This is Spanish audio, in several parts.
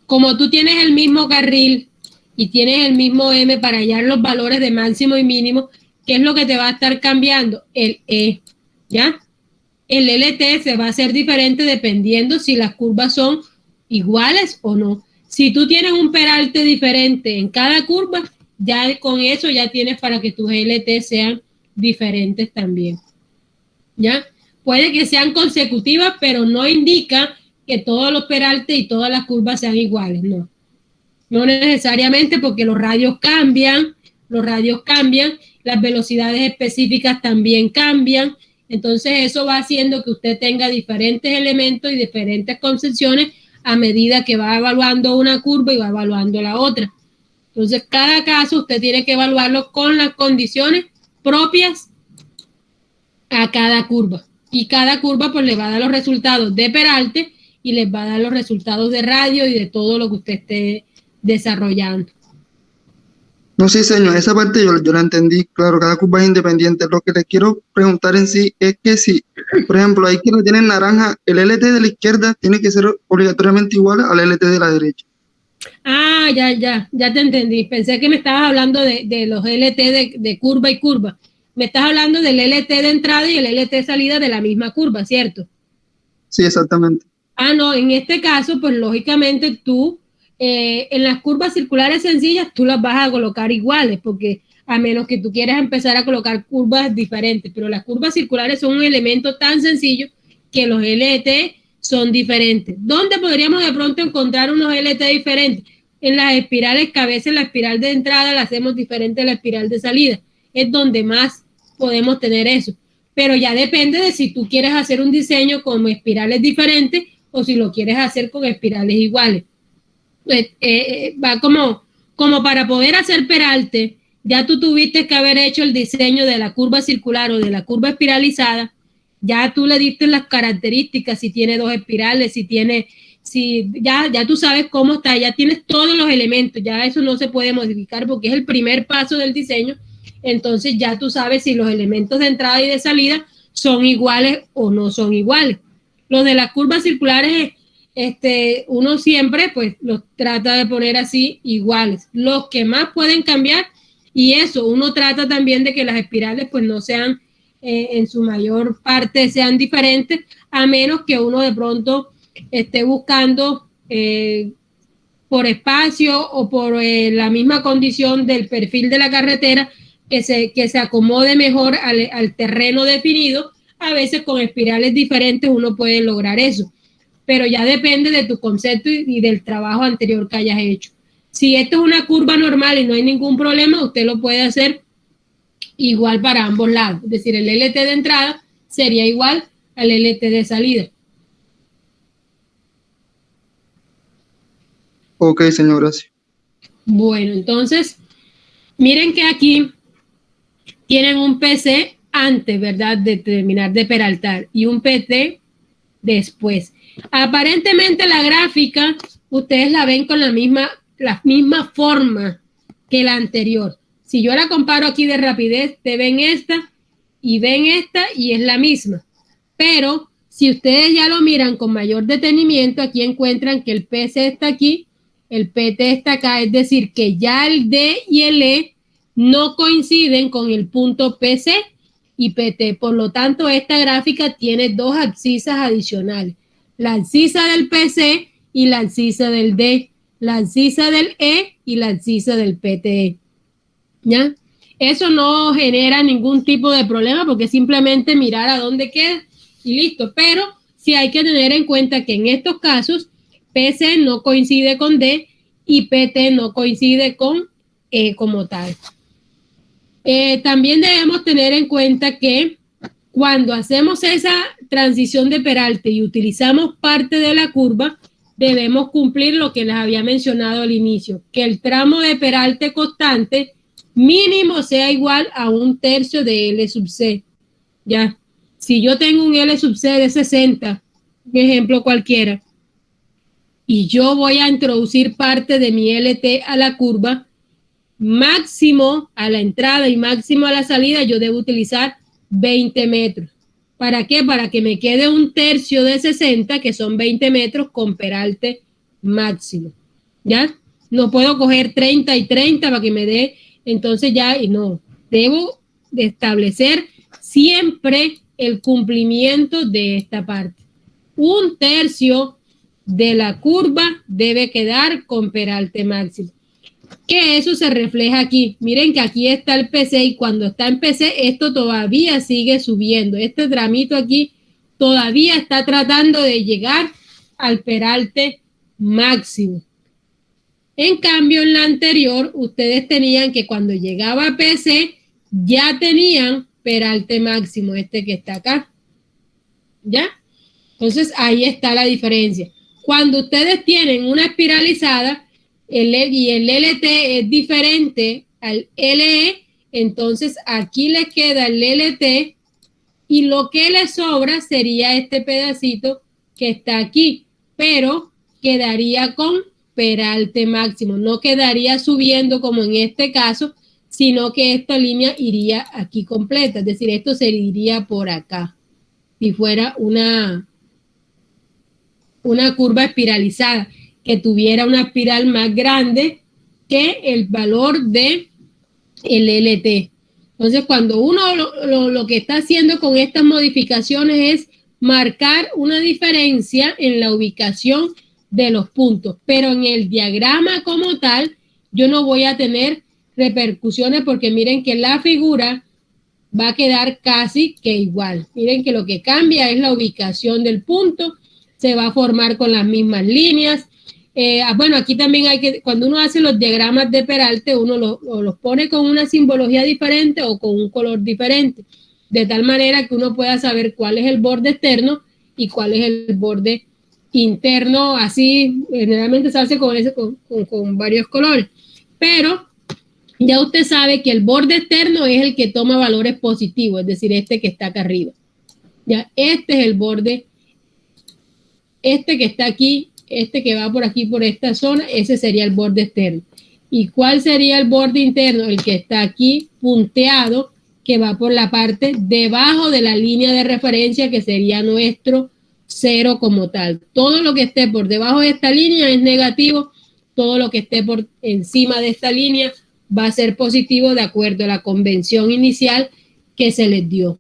como tú tienes el mismo carril y tienes el mismo M para hallar los valores de máximo y mínimo, ¿qué es lo que te va a estar cambiando? El E, ¿ya? El LT se va a hacer diferente dependiendo si las curvas son iguales o no. Si tú tienes un peralte diferente en cada curva, ya con eso ya tienes para que tus LT sean diferentes también, ¿ya? Puede que sean consecutivas, pero no indica que todos los peraltes y todas las curvas sean iguales, no. No necesariamente, porque los radios cambian, las velocidades específicas también cambian, entonces eso va haciendo que usted tenga diferentes elementos y diferentes concepciones a medida que va evaluando una curva y va evaluando la otra. Entonces cada caso usted tiene que evaluarlo con las condiciones propias a cada curva, y cada curva pues le va a dar los resultados de peralte y les va a dar los resultados de radio y de todo lo que usted esté desarrollando. No, sí, señor, esa parte yo la entendí, claro, cada curva es independiente. Lo que le quiero preguntar en sí es que si, por ejemplo, ahí que lo tienen naranja, el LT de la izquierda tiene que ser obligatoriamente igual al LT de la derecha. Ah, ya te entendí. Pensé que me estabas hablando de los LT de curva y curva. Me estás hablando del LT de entrada y el LT de salida de la misma curva, ¿cierto? Sí, exactamente. Ah, no, en este caso, pues lógicamente tú, en las curvas circulares sencillas, tú las vas a colocar iguales, porque a menos que tú quieras empezar a colocar curvas diferentes, pero las curvas circulares son un elemento tan sencillo que los LT son diferentes. ¿Dónde podríamos de pronto encontrar unos LT diferentes? En las espirales, que a veces la espiral de entrada la hacemos diferente a la espiral de salida. Es donde más podemos tener eso. Pero ya depende de si tú quieres hacer un diseño con espirales diferentes o si lo quieres hacer con espirales iguales. Va como para poder hacer peralte, ya tú tuviste que haber hecho el diseño de la curva circular o de la curva espiralizada, ya tú le diste las características, si tiene dos espirales, ya tú sabes cómo está, ya tienes todos los elementos, ya eso no se puede modificar porque es el primer paso del diseño, entonces ya tú sabes si los elementos de entrada y de salida son iguales o no son iguales. Los de las curvas circulares, uno siempre pues los trata de poner así iguales. Los que más pueden cambiar, y eso, uno trata también de que las espirales pues no sean, en su mayor parte sean diferentes, a menos que uno de pronto esté buscando por espacio o por la misma condición del perfil de la carretera que se acomode mejor al terreno definido. A veces con espirales diferentes uno puede lograr eso, pero ya depende de tu concepto y del trabajo anterior que hayas hecho. Si esto es una curva normal y no hay ningún problema, usted lo puede hacer igual para ambos lados. Es decir, el LT de entrada sería igual al LT de salida. Ok, señor, gracias. Bueno, entonces, miren que aquí tienen un PC antes, ¿verdad?, de terminar de peraltar y un PT después. Aparentemente la gráfica, ustedes la ven con la misma forma que la anterior. Si yo la comparo aquí de rapidez, te ven esta y es la misma. Pero si ustedes ya lo miran con mayor detenimiento, aquí encuentran que el PC está aquí, el PT está acá, es decir, que ya el D y el E no coinciden con el punto PC y PT. Por lo tanto, esta gráfica tiene dos abscisas adicionales, la abscisa del PC y la abscisa del D, la abscisa del E y la abscisa del PTE. ¿Ya? Eso no genera ningún tipo de problema porque simplemente mirar a dónde queda y listo. Pero sí hay que tener en cuenta que en estos casos PC no coincide con D y PT no coincide con E como tal. También debemos tener en cuenta que cuando hacemos esa transición de peralte y utilizamos parte de la curva, debemos cumplir lo que les había mencionado al inicio, que el tramo de peralte constante mínimo sea igual a 1/3 de L sub C. Ya, si yo tengo un L sub C de 60, un ejemplo cualquiera, y yo voy a introducir parte de mi LT a la curva, máximo a la entrada y máximo a la salida, yo debo utilizar 20 metros. ¿Para qué? Para que me quede 1/3 de 60, que son 20 metros con peralte máximo, ¿ya? No puedo coger 30 y 30 para que me dé, entonces ya, y no, debo de establecer siempre el cumplimiento de esta parte. 1/3 de la curva debe quedar con peralte máximo. Que eso se refleja aquí. Miren que aquí está el PC y cuando está en PC esto todavía sigue subiendo. Este tramito aquí todavía está tratando de llegar al peralte máximo. En cambio, en la anterior, ustedes tenían que cuando llegaba a PC ya tenían peralte máximo, este que está acá. ¿Ya? Entonces, ahí está la diferencia. Cuando ustedes tienen una espiralizada y el LT es diferente al LE, entonces aquí les queda el LT y lo que le sobra sería este pedacito que está aquí, pero quedaría con peralte máximo, no quedaría subiendo como en este caso, sino que esta línea iría aquí completa, es decir, esto se iría por acá, si fuera una curva espiralizada, que tuviera una espiral más grande que el valor de el LT. Entonces, cuando uno lo que está haciendo con estas modificaciones es marcar una diferencia en la ubicación de los puntos, pero en el diagrama como tal, yo no voy a tener repercusiones porque miren que la figura va a quedar casi que igual. Miren que lo que cambia es la ubicación del punto, se va a formar con las mismas líneas. Bueno, aquí también hay que, cuando uno hace los diagramas de peralte, uno los pone con una simbología diferente o con un color diferente, de tal manera que uno pueda saber cuál es el borde externo y cuál es el borde interno. Así, generalmente se hace con varios colores, pero ya usted sabe que el borde externo es el que toma valores positivos, es decir, este que está acá arriba. Ya, este es el borde, este que está aquí, este que va por aquí, por esta zona, ese sería el borde externo. ¿Y cuál sería el borde interno? El que está aquí punteado, que va por la parte debajo de la línea de referencia, que sería nuestro cero como tal. Todo lo que esté por debajo de esta línea es negativo, todo lo que esté por encima de esta línea va a ser positivo de acuerdo a la convención inicial que se les dio.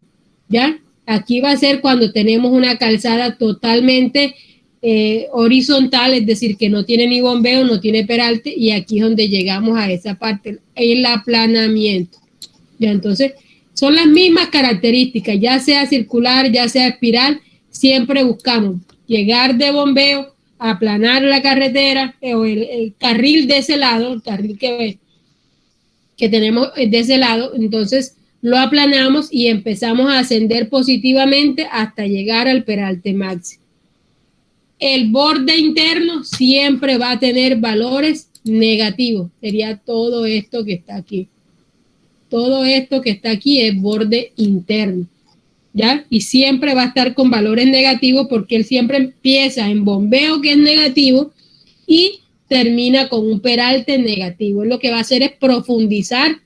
¿Ya? Aquí va a ser cuando tenemos una calzada totalmente horizontal, es decir, que no tiene ni bombeo, no tiene peralte, y aquí es donde llegamos a esa parte, el aplanamiento. ¿Ya? Entonces, son las mismas características, ya sea circular, ya sea espiral, siempre buscamos llegar de bombeo, aplanar la carretera o el carril de ese lado, el carril que tenemos de ese lado, entonces lo aplanamos y empezamos a ascender positivamente hasta llegar al peralte máximo. El borde interno siempre va a tener valores negativos, sería todo esto que está aquí. Todo esto que está aquí es borde interno, ¿ya? Y siempre va a estar con valores negativos porque él siempre empieza en bombeo, que es negativo, y termina con un peralte negativo. Lo que va a hacer es profundizar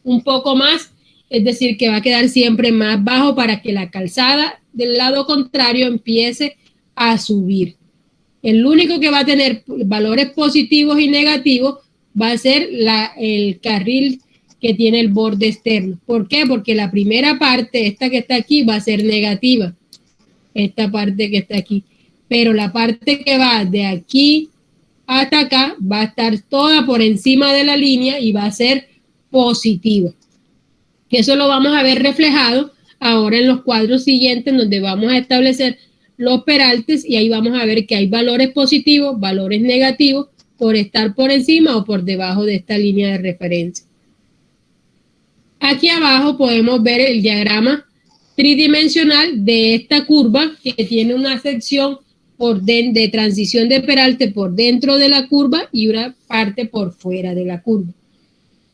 un poco más, es decir, que va a quedar siempre más bajo para que la calzada del lado contrario empiece a subir. El único que va a tener valores positivos y negativos va a ser el carril que tiene el borde externo. ¿Por qué? Porque la primera parte, esta que está aquí, va a ser negativa. Esta parte que está aquí. Pero la parte que va de aquí hasta acá va a estar toda por encima de la línea y va a ser positiva. Eso lo vamos a ver reflejado ahora en los cuadros siguientes, donde vamos a establecer los peraltes y ahí vamos a ver que hay valores positivos, valores negativos por estar por encima o por debajo de esta línea de referencia. Aquí abajo podemos ver el diagrama tridimensional de esta curva que tiene una sección de transición de peralte por dentro de la curva y una parte por fuera de la curva.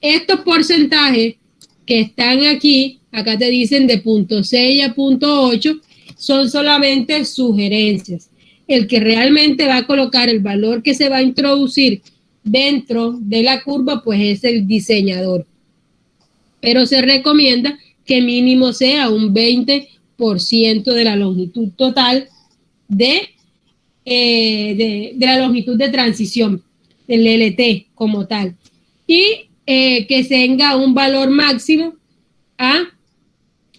Estos porcentajes que están aquí, acá te dicen de 0.6 a 0.8, son solamente sugerencias. El que realmente va a colocar el valor que se va a introducir dentro de la curva, pues es el diseñador. Pero se recomienda que mínimo sea un 20% de la longitud total de de la longitud de transición, del LT como tal. Y que tenga un valor máximo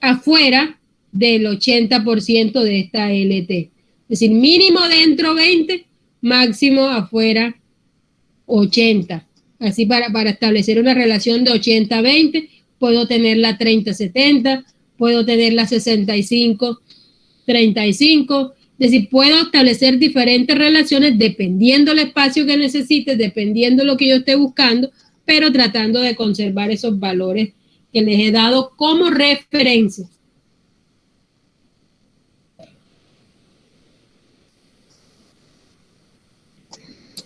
afuera del 80% de esta LT. Es decir, mínimo dentro 20, máximo afuera 80. Así para establecer una relación de 80-20, puedo tener la 30-70, puedo tener la 65-35. Es decir, puedo establecer diferentes relaciones dependiendo del espacio que necesite, dependiendo de lo que yo esté buscando, pero tratando de conservar esos valores que les he dado como referencia.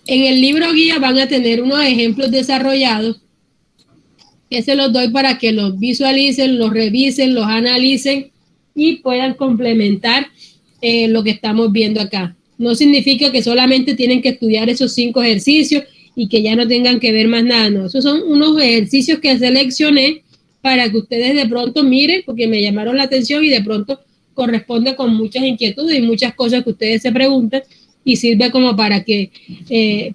En el libro guía van a tener unos ejemplos desarrollados que se los doy para que los visualicen, los revisen, los analicen y puedan complementar lo que estamos viendo acá. No significa que solamente tienen que estudiar esos 5 ejercicios y que ya no tengan que ver más nada, no. Esos son unos ejercicios que seleccioné para que ustedes de pronto miren, porque me llamaron la atención y de pronto corresponde con muchas inquietudes y muchas cosas que ustedes se preguntan y sirve como para que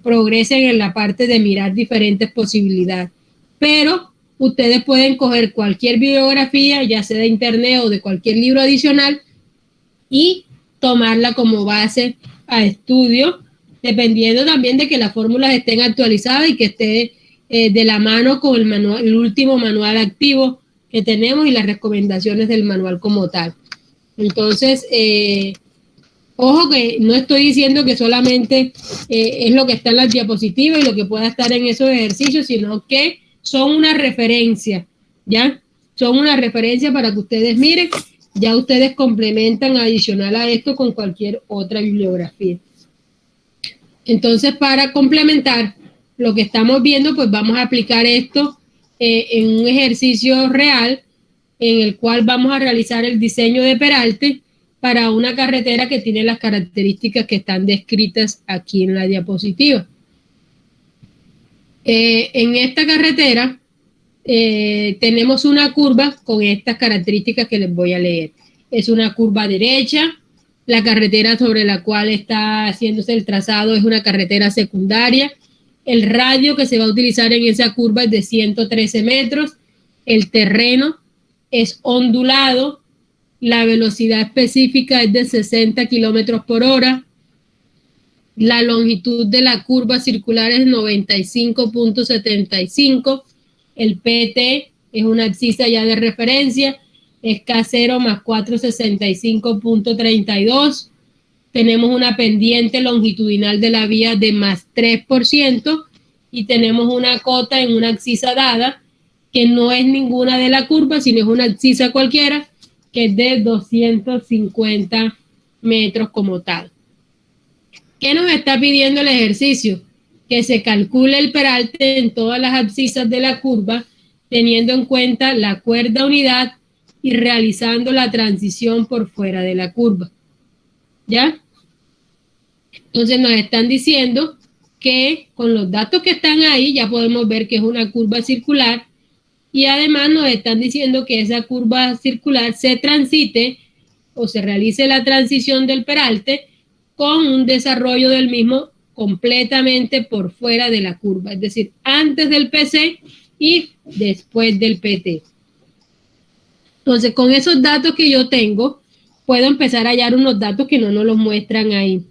progresen en la parte de mirar diferentes posibilidades. Pero ustedes pueden coger cualquier bibliografía, ya sea de internet o de cualquier libro adicional, y tomarla como base a estudio, dependiendo también de que las fórmulas estén actualizadas y que esté de la mano con el último manual activo que tenemos y las recomendaciones del manual como tal. Entonces, ojo que no estoy diciendo que solamente es lo que está en las diapositivas y lo que pueda estar en esos ejercicios, sino que son una referencia, ¿ya? Son una referencia para que ustedes miren, ya ustedes complementan adicional a esto con cualquier otra bibliografía. Entonces, para complementar lo que estamos viendo, pues vamos a aplicar esto en un ejercicio real en el cual vamos a realizar el diseño de peralte para una carretera que tiene las características que están descritas aquí en la diapositiva. En esta carretera tenemos una curva con estas características que les voy a leer. Es una curva derecha, la carretera sobre la cual está haciéndose el trazado es una carretera secundaria, el radio que se va a utilizar en esa curva es de 113 metros, el terreno es ondulado, la velocidad específica es de 60 kilómetros por hora, la longitud de la curva circular es 95.75, el PT es una abscisa ya de referencia, es K0 más 465.32, tenemos una pendiente longitudinal de la vía de más 3% y tenemos una cota en una abscisa dada que no es ninguna de la curva, sino es una abscisa cualquiera que es de 250 metros como tal. ¿Qué nos está pidiendo el ejercicio? Que se calcule el peralte en todas las abscisas de la curva, teniendo en cuenta la cuerda unidad y realizando la transición por fuera de la curva. ¿Ya? Entonces nos están diciendo que con los datos que están ahí ya podemos ver que es una curva circular y además nos están diciendo que esa curva circular se transite o se realice la transición del peralte con un desarrollo del mismo completamente por fuera de la curva, es decir, antes del PC y después del PT. Entonces, con esos datos que yo tengo, puedo empezar a hallar unos datos que no nos los muestran ahí.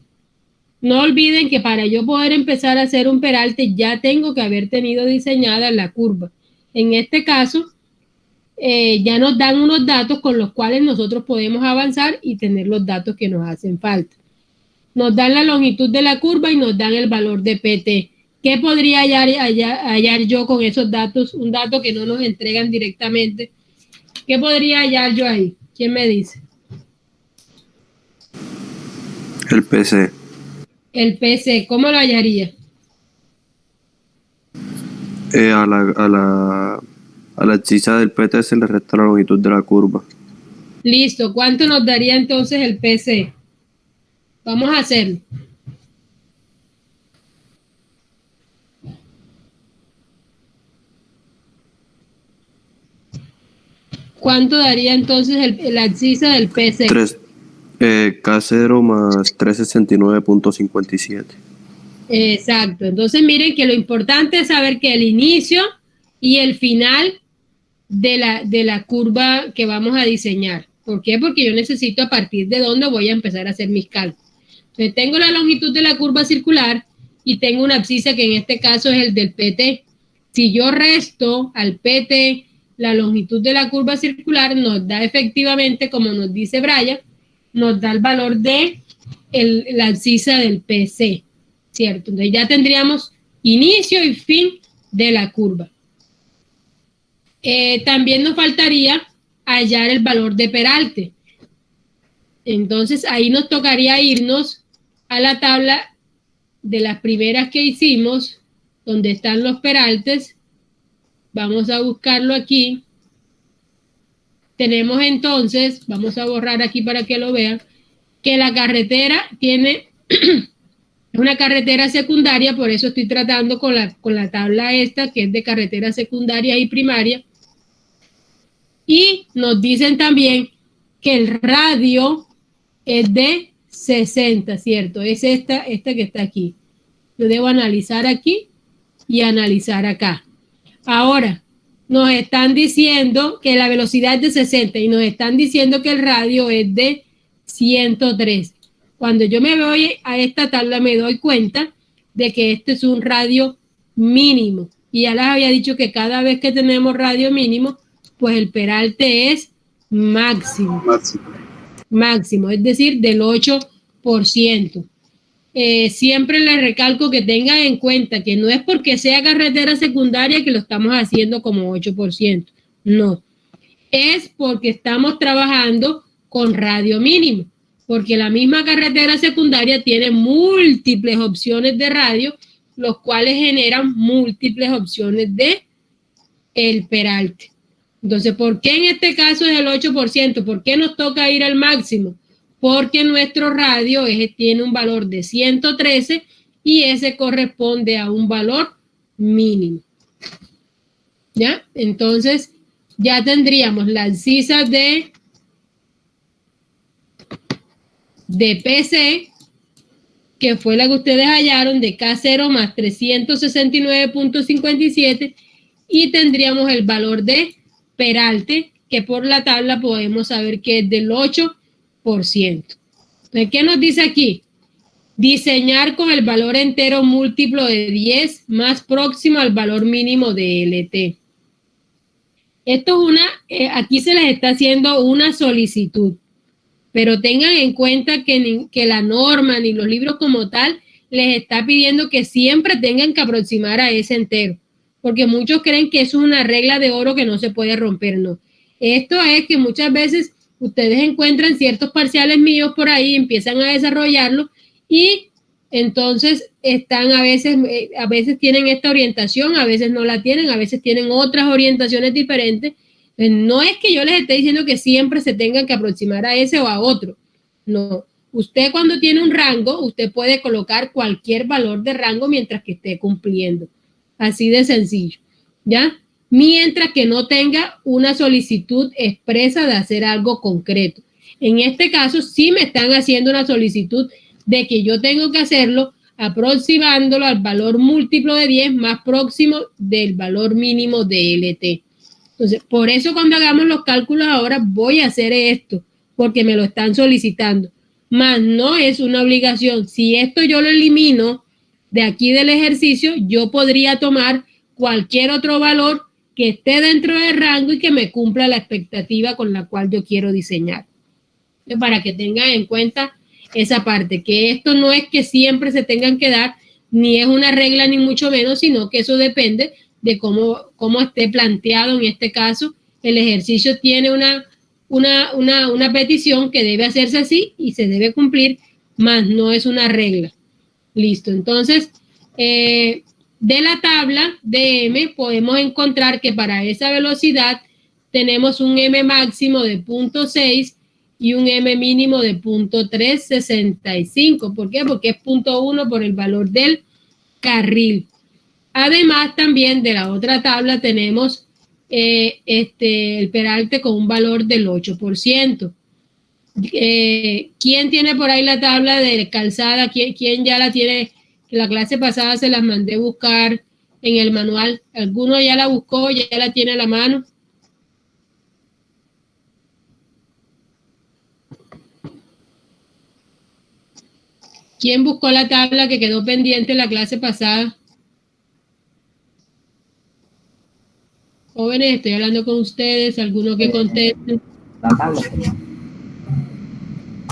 No olviden que para yo poder empezar a hacer un peralte ya tengo que haber tenido diseñada la curva. En este caso, ya nos dan unos datos con los cuales nosotros podemos avanzar y tener los datos que nos hacen falta. Nos dan la longitud de la curva y nos dan el valor de PT. ¿Qué podría hallar yo con esos datos? Un dato que no nos entregan directamente. ¿Qué podría hallar yo ahí? ¿Quién me dice? El PC. El PC, ¿cómo lo hallaría? A la abscisa del PT se le resta la longitud de la curva. Listo. ¿Cuánto nos daría entonces el PC? Vamos a hacerlo. ¿Cuánto daría entonces la abscisa del PC? K0 más 369.57. Exacto. Entonces miren que lo importante es saber que el inicio y el final de la curva que vamos a diseñar. ¿Por qué? Porque yo necesito a partir de dónde voy a empezar a hacer mis cálculos. Entonces tengo la longitud de la curva circular y tengo una abscisa que en este caso es el del PT. Si yo resto al PT la longitud de la curva circular, nos da efectivamente, como nos dice Brian, nos da el valor de la abscisa del PC, ¿cierto? Entonces ya tendríamos inicio y fin de la curva. También nos faltaría hallar el valor de peralte. Entonces ahí nos tocaría irnos a la tabla de las primeras que hicimos, donde están los peraltes. Vamos a buscarlo aquí. Tenemos entonces, vamos a borrar aquí para que lo vean, que la carretera tiene una carretera secundaria, por eso estoy tratando con la tabla esta, que es de carretera secundaria y primaria. Y nos dicen también que el radio es de 60, ¿cierto? Es esta que está aquí. Yo debo analizar aquí y analizar acá. Ahora, nos están diciendo que la velocidad es de 60 y nos están diciendo que el radio es de 103. Cuando yo me voy a esta tabla me doy cuenta de que este es un radio mínimo. Y ya les había dicho que cada vez que tenemos radio mínimo, pues el peralte es máximo. Máximo, es decir, del 8%. Siempre les recalco que tengan en cuenta que no es porque sea carretera secundaria que lo estamos haciendo como 8%. No, es porque estamos trabajando con radio mínimo, porque la misma carretera secundaria tiene múltiples opciones de radio, los cuales generan múltiples opciones de el peralte. Entonces, ¿por qué en este caso es el 8%? ¿Por qué nos toca ir al máximo? Porque nuestro radio tiene un valor de 113 y ese corresponde a un valor mínimo. ¿Ya? Entonces, ya tendríamos la abscisa de PC, que fue la que ustedes hallaron, de K0 más 369.57, y tendríamos el valor de peralte, que por la tabla podemos saber que es del 8%. Entonces, ¿qué nos dice aquí? Diseñar con el valor entero múltiplo de 10 más próximo al valor mínimo de LT. Esto es aquí se les está haciendo una solicitud, pero tengan en cuenta que la norma ni los libros como tal les está pidiendo que siempre tengan que aproximar a ese entero, porque muchos creen que eso es una regla de oro que no se puede romper, no. Esto es que muchas veces ustedes encuentran ciertos parciales míos por ahí, empiezan a desarrollarlo y entonces están a veces tienen esta orientación, a veces no la tienen, a veces tienen otras orientaciones diferentes. No es que yo les esté diciendo que siempre se tengan que aproximar a ese o a otro. No. Usted cuando tiene un rango, usted puede colocar cualquier valor de rango mientras que esté cumpliendo. Así de sencillo, ¿ya? Mientras que no tenga una solicitud expresa de hacer algo concreto. En este caso, sí me están haciendo una solicitud de que yo tengo que hacerlo aproximándolo al valor múltiplo de 10 más próximo del valor mínimo de LT. Entonces, por eso cuando hagamos los cálculos ahora voy a hacer esto, porque me lo están solicitando. Más no es una obligación. Si esto yo lo elimino de aquí del ejercicio, yo podría tomar cualquier otro valor que esté dentro del rango y que me cumpla la expectativa con la cual yo quiero diseñar. Para que tengan en cuenta esa parte, que esto no es que siempre se tengan que dar, ni es una regla ni mucho menos, sino que eso depende de cómo esté planteado en este caso. El ejercicio tiene una petición que debe hacerse así y se debe cumplir, más no es una regla. Listo, entonces, de la tabla de M podemos encontrar que para esa velocidad tenemos un M máximo de 0.6 y un M mínimo de 0.365. ¿Por qué? Porque es 0.1 por el valor del carril. Además, también de la otra tabla tenemos el peralte con un valor del 8%. ¿Quién tiene por ahí la tabla de calzada? ¿Quién ya la tiene? La clase pasada se las mandé buscar en el manual. ¿Alguno ya la buscó, ya la tiene a la mano? ¿Quién buscó la tabla que quedó pendiente en la clase pasada? Jóvenes, estoy hablando con ustedes, alguno que conteste.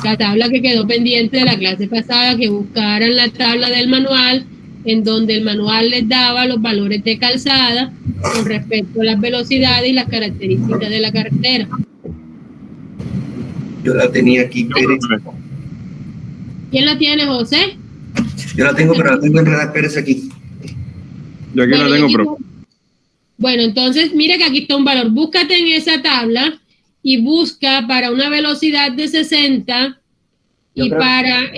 La tabla que quedó pendiente de la clase pasada, que buscaran la tabla del manual, en donde el manual les daba los valores de calzada con respecto a las velocidades y las características de la carretera. Yo la tenía aquí, Pérez. ¿Quién la tiene, José? Yo la tengo, pero la tengo enredada, Pérez, aquí. Yo aquí Bueno, la tengo, pero... Bueno, entonces, mira que aquí está un valor. Búscate en esa tabla y busca para una velocidad de 60 y para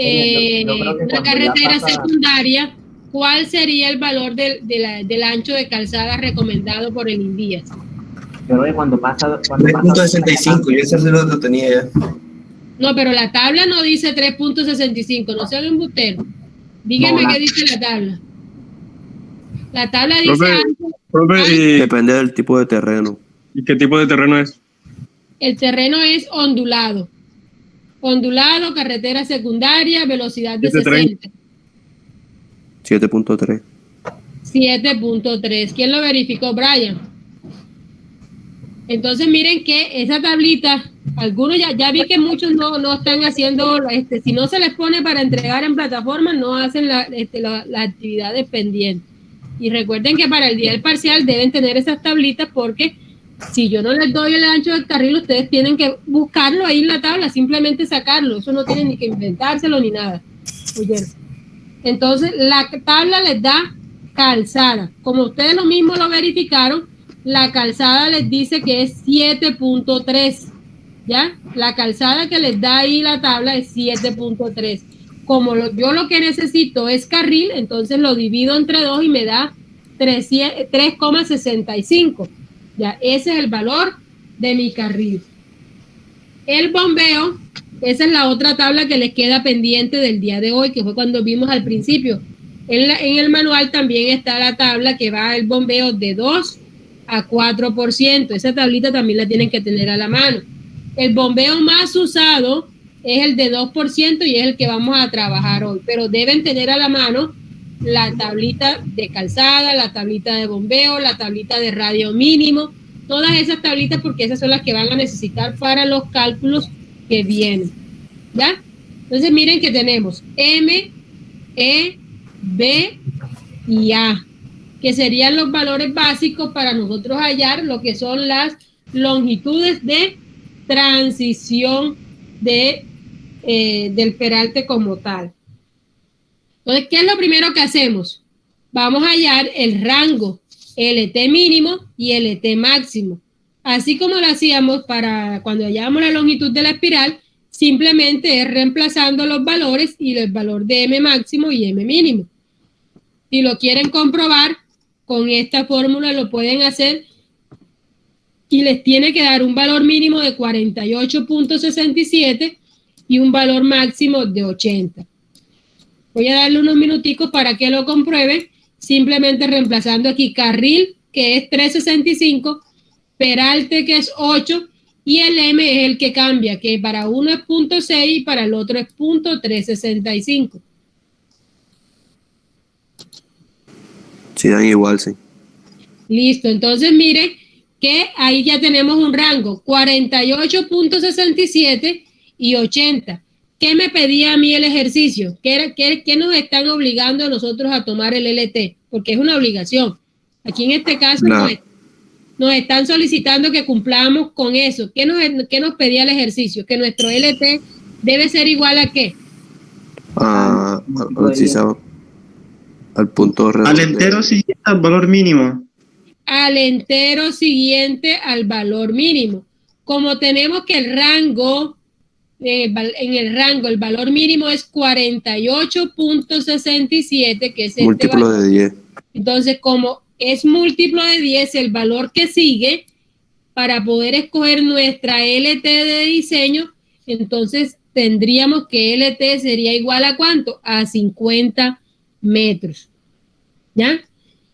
una carretera secundaria, ¿cuál sería el valor del ancho de calzada recomendado por el INVIAS? Pero cuando pasa... 3.65, yo ese lo tenía ya. No, pero la tabla no dice 3.65, no sean embusteros. Dígame qué dice la tabla. La tabla dice... Depende del tipo de terreno. ¿Y qué tipo de terreno es? El terreno es ondulado. Ondulado, carretera secundaria, velocidad de 60. 7.3. 7.3. ¿Quién lo verificó, Brian? Entonces miren que esa tablita, algunos ya vi que muchos no están haciendo, si no se les pone para entregar en plataforma, no hacen las actividades pendientes. Y recuerden que para el día del parcial deben tener esas tablitas porque si yo no les doy el ancho del carril, ustedes tienen que buscarlo ahí en la tabla, simplemente sacarlo. Eso no tienen ni que inventárselo ni nada. Oye. Entonces, la tabla les da calzada. Como ustedes lo mismo lo verificaron, la calzada les dice que es 7.3. ¿Ya? La calzada que les da ahí la tabla es 7.3. Como yo lo que necesito es carril, entonces lo divido entre 2 y me da 3,65. Ya, ese es el valor de mi carril. El bombeo, esa es la otra tabla que les queda pendiente del día de hoy, que fue cuando vimos al principio. En el manual también está la tabla que va el bombeo de 2 a 4%. Esa tablita también la tienen que tener a la mano. El bombeo más usado es el de 2% y es el que vamos a trabajar hoy, pero deben tener a la mano la tablita de calzada, la tablita de bombeo, la tablita de radio mínimo, todas esas tablitas porque esas son las que van a necesitar para los cálculos que vienen, ¿ya? Entonces miren que tenemos M, E, B y A, que serían los valores básicos para nosotros hallar lo que son las longitudes de transición del peralte como tal. Entonces, ¿qué es lo primero que hacemos? Vamos a hallar el rango LT mínimo y LT máximo. Así como lo hacíamos para cuando hallábamos la longitud de la espiral, simplemente es reemplazando los valores y el valor de M máximo y M mínimo. Si lo quieren comprobar, con esta fórmula lo pueden hacer y les tiene que dar un valor mínimo de 48.67 y un valor máximo de 80. Voy a darle unos minuticos para que lo comprueben, simplemente reemplazando aquí carril, que es 365, peralte, que es 8, y el M es el que cambia, que para uno es 0.6 y para el otro es 0.365. Sí, dan igual, sí. Listo, entonces mire que ahí ya tenemos un rango, 48.67 y 80. ¿Qué me pedía a mí el ejercicio? ¿Qué nos están obligando a nosotros a tomar el LT? Porque es una obligación. Aquí en este caso nos están solicitando que cumplamos con eso. ¿Qué nos pedía el ejercicio? Que nuestro LT debe ser igual a ¿qué? Al punto redondo. Al entero siguiente al valor mínimo. Al entero siguiente al valor mínimo. Como tenemos que el rango... en el rango, el valor mínimo es 48.67, que es múltiplo de 10. Entonces, como es múltiplo de 10, el valor que sigue, para poder escoger nuestra LT de diseño, entonces tendríamos que LT sería igual a ¿cuánto? A 50 metros. ¿Ya?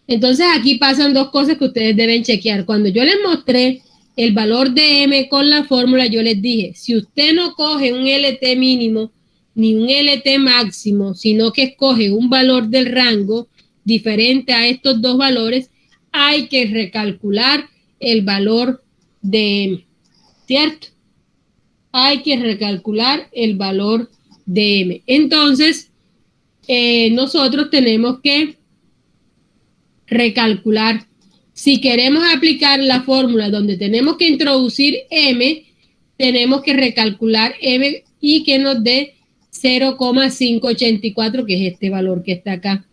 Entonces aquí pasan dos cosas que ustedes deben chequear. Cuando yo les mostré el valor de M con la fórmula, yo les dije, si usted no coge un LT mínimo ni un LT máximo, sino que escoge un valor del rango diferente a estos dos valores, hay que recalcular el valor de M, ¿cierto? Hay que recalcular el valor de M. Entonces, nosotros tenemos que recalcular. Si queremos aplicar la fórmula donde tenemos que introducir M, tenemos que recalcular M y que nos dé 0,584, que es este valor que está acá.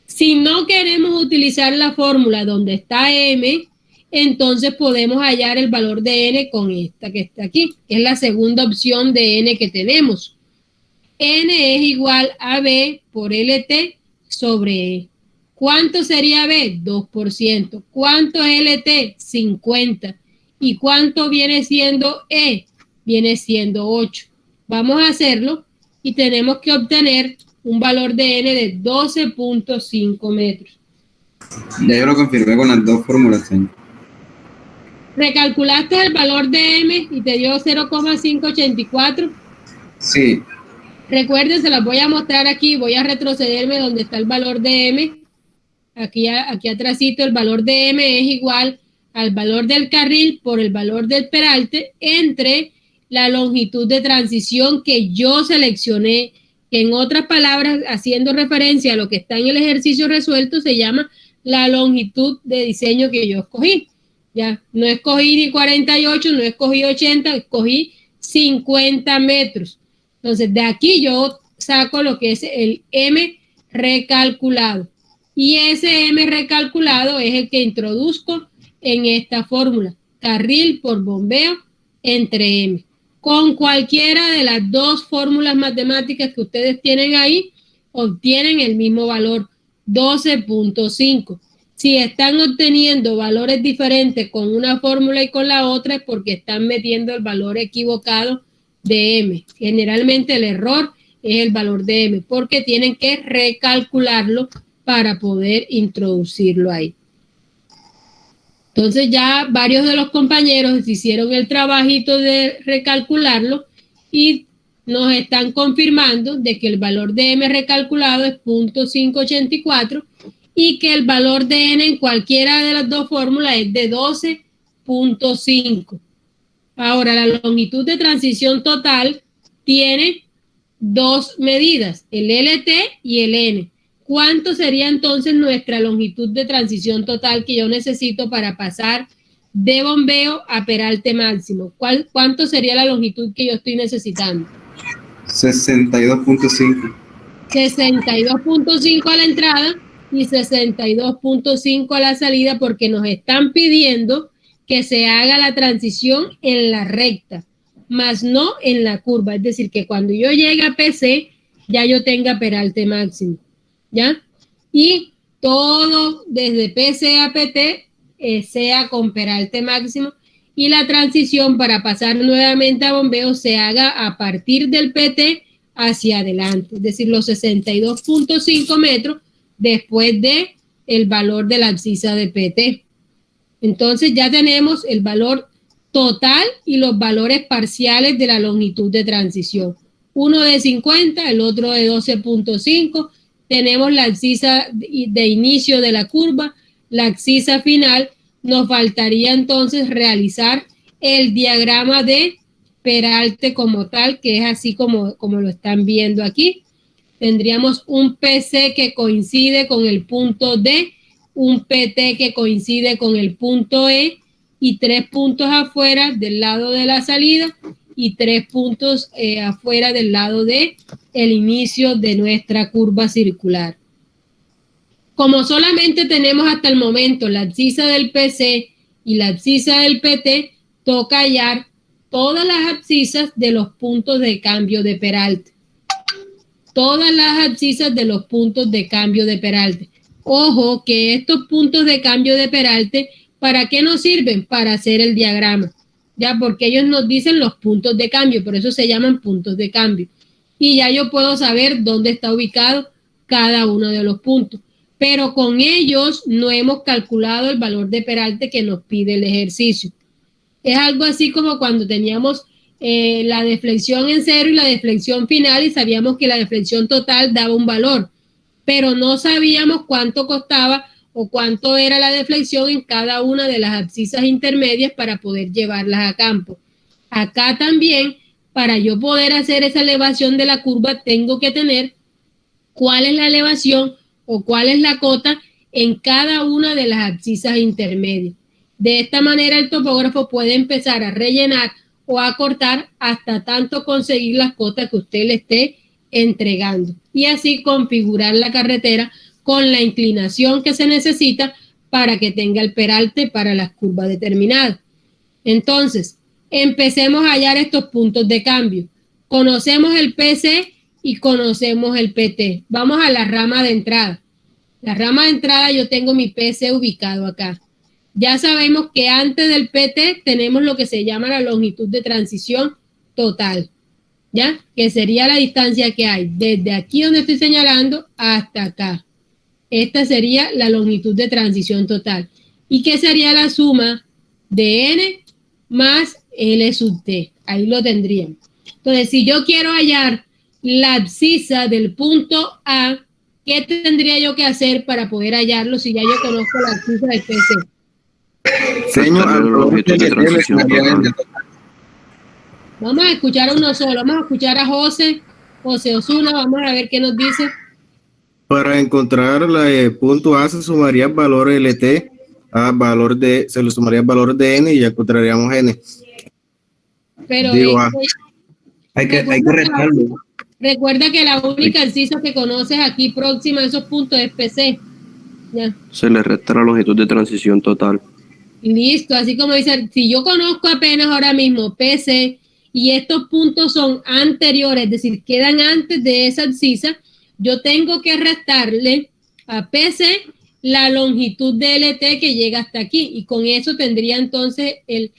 Si no queremos utilizar la fórmula donde está M, entonces podemos hallar el valor de N con esta que está aquí, que es la segunda opción de N que tenemos. N es igual a B por LT sobre E. ¿Cuánto sería B? 2%. ¿Cuánto es LT? 50. ¿Y cuánto viene siendo E? Viene siendo 8. Vamos a hacerlo y tenemos que obtener un valor de N de 12.5 metros. Ya yo lo confirmé con las dos fórmulas, señor. ¿Recalculaste el valor de M y te dio 0,584? Sí. Recuerden, se las voy a mostrar aquí. Voy a retrocederme donde está el valor de M. Aquí atrásito, el valor de M es igual al valor del carril por el valor del peralte entre la longitud de transición que yo seleccioné, que en otras palabras, haciendo referencia a lo que está en el ejercicio resuelto, se llama la longitud de diseño que yo escogí. Ya, no escogí ni 48, no escogí 80, escogí 50 metros. Entonces, de aquí yo saco lo que es el M recalculado. Y ese M recalculado es el que introduzco en esta fórmula. Carril por bombeo entre M. Con cualquiera de las dos fórmulas matemáticas que ustedes tienen ahí, obtienen el mismo valor, 12.5. Si están obteniendo valores diferentes con una fórmula y con la otra, es porque están metiendo el valor equivocado de M. Generalmente el error es el valor de M, porque tienen que recalcularlo para poder introducirlo ahí. Entonces ya varios de los compañeros hicieron el trabajito de recalcularlo y nos están confirmando de que el valor de M recalculado es 0.584 y que el valor de N en cualquiera de las dos fórmulas es de 12.5. Ahora, la longitud de transición total tiene dos medidas, el LT y el N. ¿Cuánto sería entonces nuestra longitud de transición total que yo necesito para pasar de bombeo a peralte máximo? ¿Cuánto sería la longitud que yo estoy necesitando? 62.5. 62.5 a la entrada y 62.5 a la salida, porque nos están pidiendo que se haga la transición en la recta, más no en la curva. Es decir, que cuando yo llegue a PC, ya yo tenga peralte máximo. ¿Ya? Y todo desde PC a PT sea con peralte máximo y la transición para pasar nuevamente a bombeo se haga a partir del PT hacia adelante, es decir, los 62.5 metros después de el valor de la abscisa de PT. Entonces ya tenemos el valor total y los valores parciales de la longitud de transición. Uno de 50, el otro de 12.5. Tenemos la abscisa de inicio de la curva, la abscisa final. Nos faltaría entonces realizar el diagrama de peralte como tal, que es así como lo están viendo aquí. Tendríamos un PC que coincide con el punto D, un PT que coincide con el punto E y 3 puntos afuera del lado de la salida y 3 puntos afuera del lado de el inicio de nuestra curva circular. Como solamente tenemos hasta el momento la abscisa del PC y la abscisa del PT, toca hallar todas las abscisas de los puntos de cambio de peralte. Todas las abscisas de los puntos de cambio de peralte. Ojo que estos puntos de cambio de peralte, ¿para qué nos sirven? Para hacer el diagrama. ya, porque ellos nos dicen los puntos de cambio, por eso se llaman puntos de cambio. Y ya yo puedo saber dónde está ubicado cada uno de los puntos. Pero con ellos no hemos calculado el valor de peralte que nos pide el ejercicio. Es algo así como cuando teníamos la deflexión en cero y la deflexión final y sabíamos que la deflexión total daba un valor, pero no sabíamos cuánto costaba o cuánto era la deflexión en cada una de las abscisas intermedias para poder llevarlas a campo. Acá también, para yo poder hacer esa elevación de la curva, tengo que tener cuál es la elevación o cuál es la cota en cada una de las abscisas intermedias. De esta manera el topógrafo puede empezar a rellenar o a cortar hasta tanto conseguir las cotas que usted le esté entregando y así configurar la carretera con la inclinación que se necesita para que tenga el peralte para las curvas determinadas. Entonces, empecemos a hallar estos puntos de cambio. Conocemos el PC y conocemos el PT. Vamos a la rama de entrada. La rama de entrada yo tengo mi PC ubicado acá. Ya sabemos que antes del PT tenemos lo que se llama la longitud de transición total, ¿ya? Que sería la distancia que hay desde aquí donde estoy señalando hasta acá. Esta sería la longitud de transición total. ¿Y qué sería la suma de N más L sub T? Ahí lo tendríamos. Entonces, si yo quiero hallar la abscisa del punto A, ¿qué tendría yo que hacer para poder hallarlo si ya yo conozco la abscisa del PC? Señor, la longitud de transición total. Vamos a escuchar a uno solo. Vamos a escuchar a José Osuna. Vamos a ver qué nos dice. Para encontrar el punto A se sumaría el valor LT a valor de, se le sumaría el valor de N y ya encontraríamos N. Pero hay que restarlo. Recuerda que la única abscisa que conoces aquí próxima a esos puntos es PC. Ya. Se le resta la longitud de transición total. Listo, así como dice, si yo conozco apenas ahora mismo PC y estos puntos son anteriores, es decir, quedan antes de esa abscisa, yo tengo que restarle a PC la longitud de LT que llega hasta aquí y con eso tendría entonces el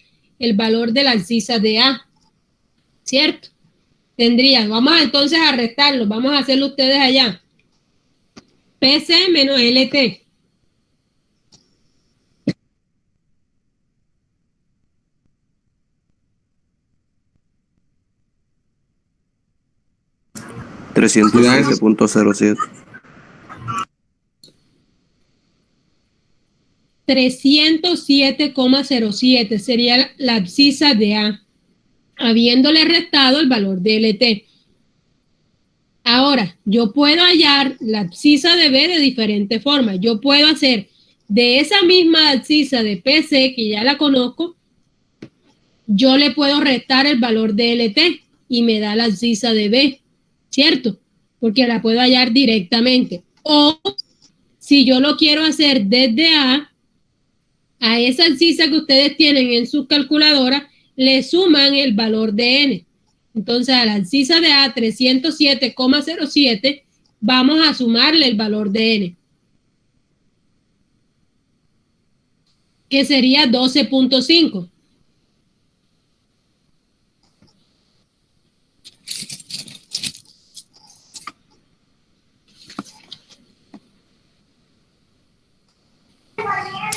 valor de la abscisa de A, ¿cierto? Tendría, vamos entonces a restarlo, vamos a hacerlo ustedes allá. PC menos LT. $307.07. 307,07 sería la abscisa de A, habiéndole restado el valor de LT. Ahora, yo puedo hallar la abscisa de B de diferentes formas. Yo puedo hacer de esa misma abscisa de PC, que ya la conozco, yo le puedo restar el valor de LT y me da la abscisa de B, ¿cierto? Porque la puedo hallar directamente. O si yo lo quiero hacer desde A esa abscisa que ustedes tienen en sus calculadoras, le suman el valor de N. Entonces, a la abscisa de A, 307,07, vamos a sumarle el valor de N, que sería 12.5.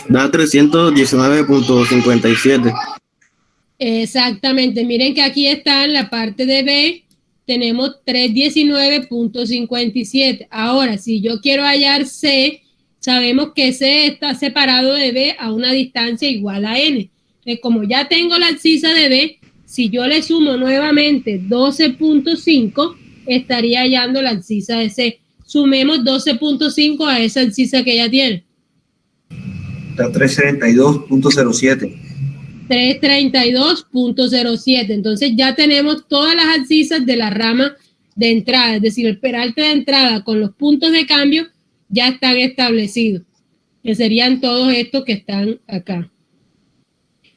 Da 319.57. Exactamente, miren que aquí está en la parte de B, tenemos 319.57. Ahora, si yo quiero hallar C, sabemos que C está separado de B a una distancia igual a N. Entonces, como ya tengo la abscisa de B, si yo le sumo nuevamente 12.5, estaría hallando la abscisa de C. Sumemos 12.5 a esa abscisa que ya tiene. Está 332.07. 332.07. Entonces ya tenemos todas las abscisas de la rama de entrada, es decir, el peralte de entrada con los puntos de cambio ya están establecidos, que serían todos estos que están acá.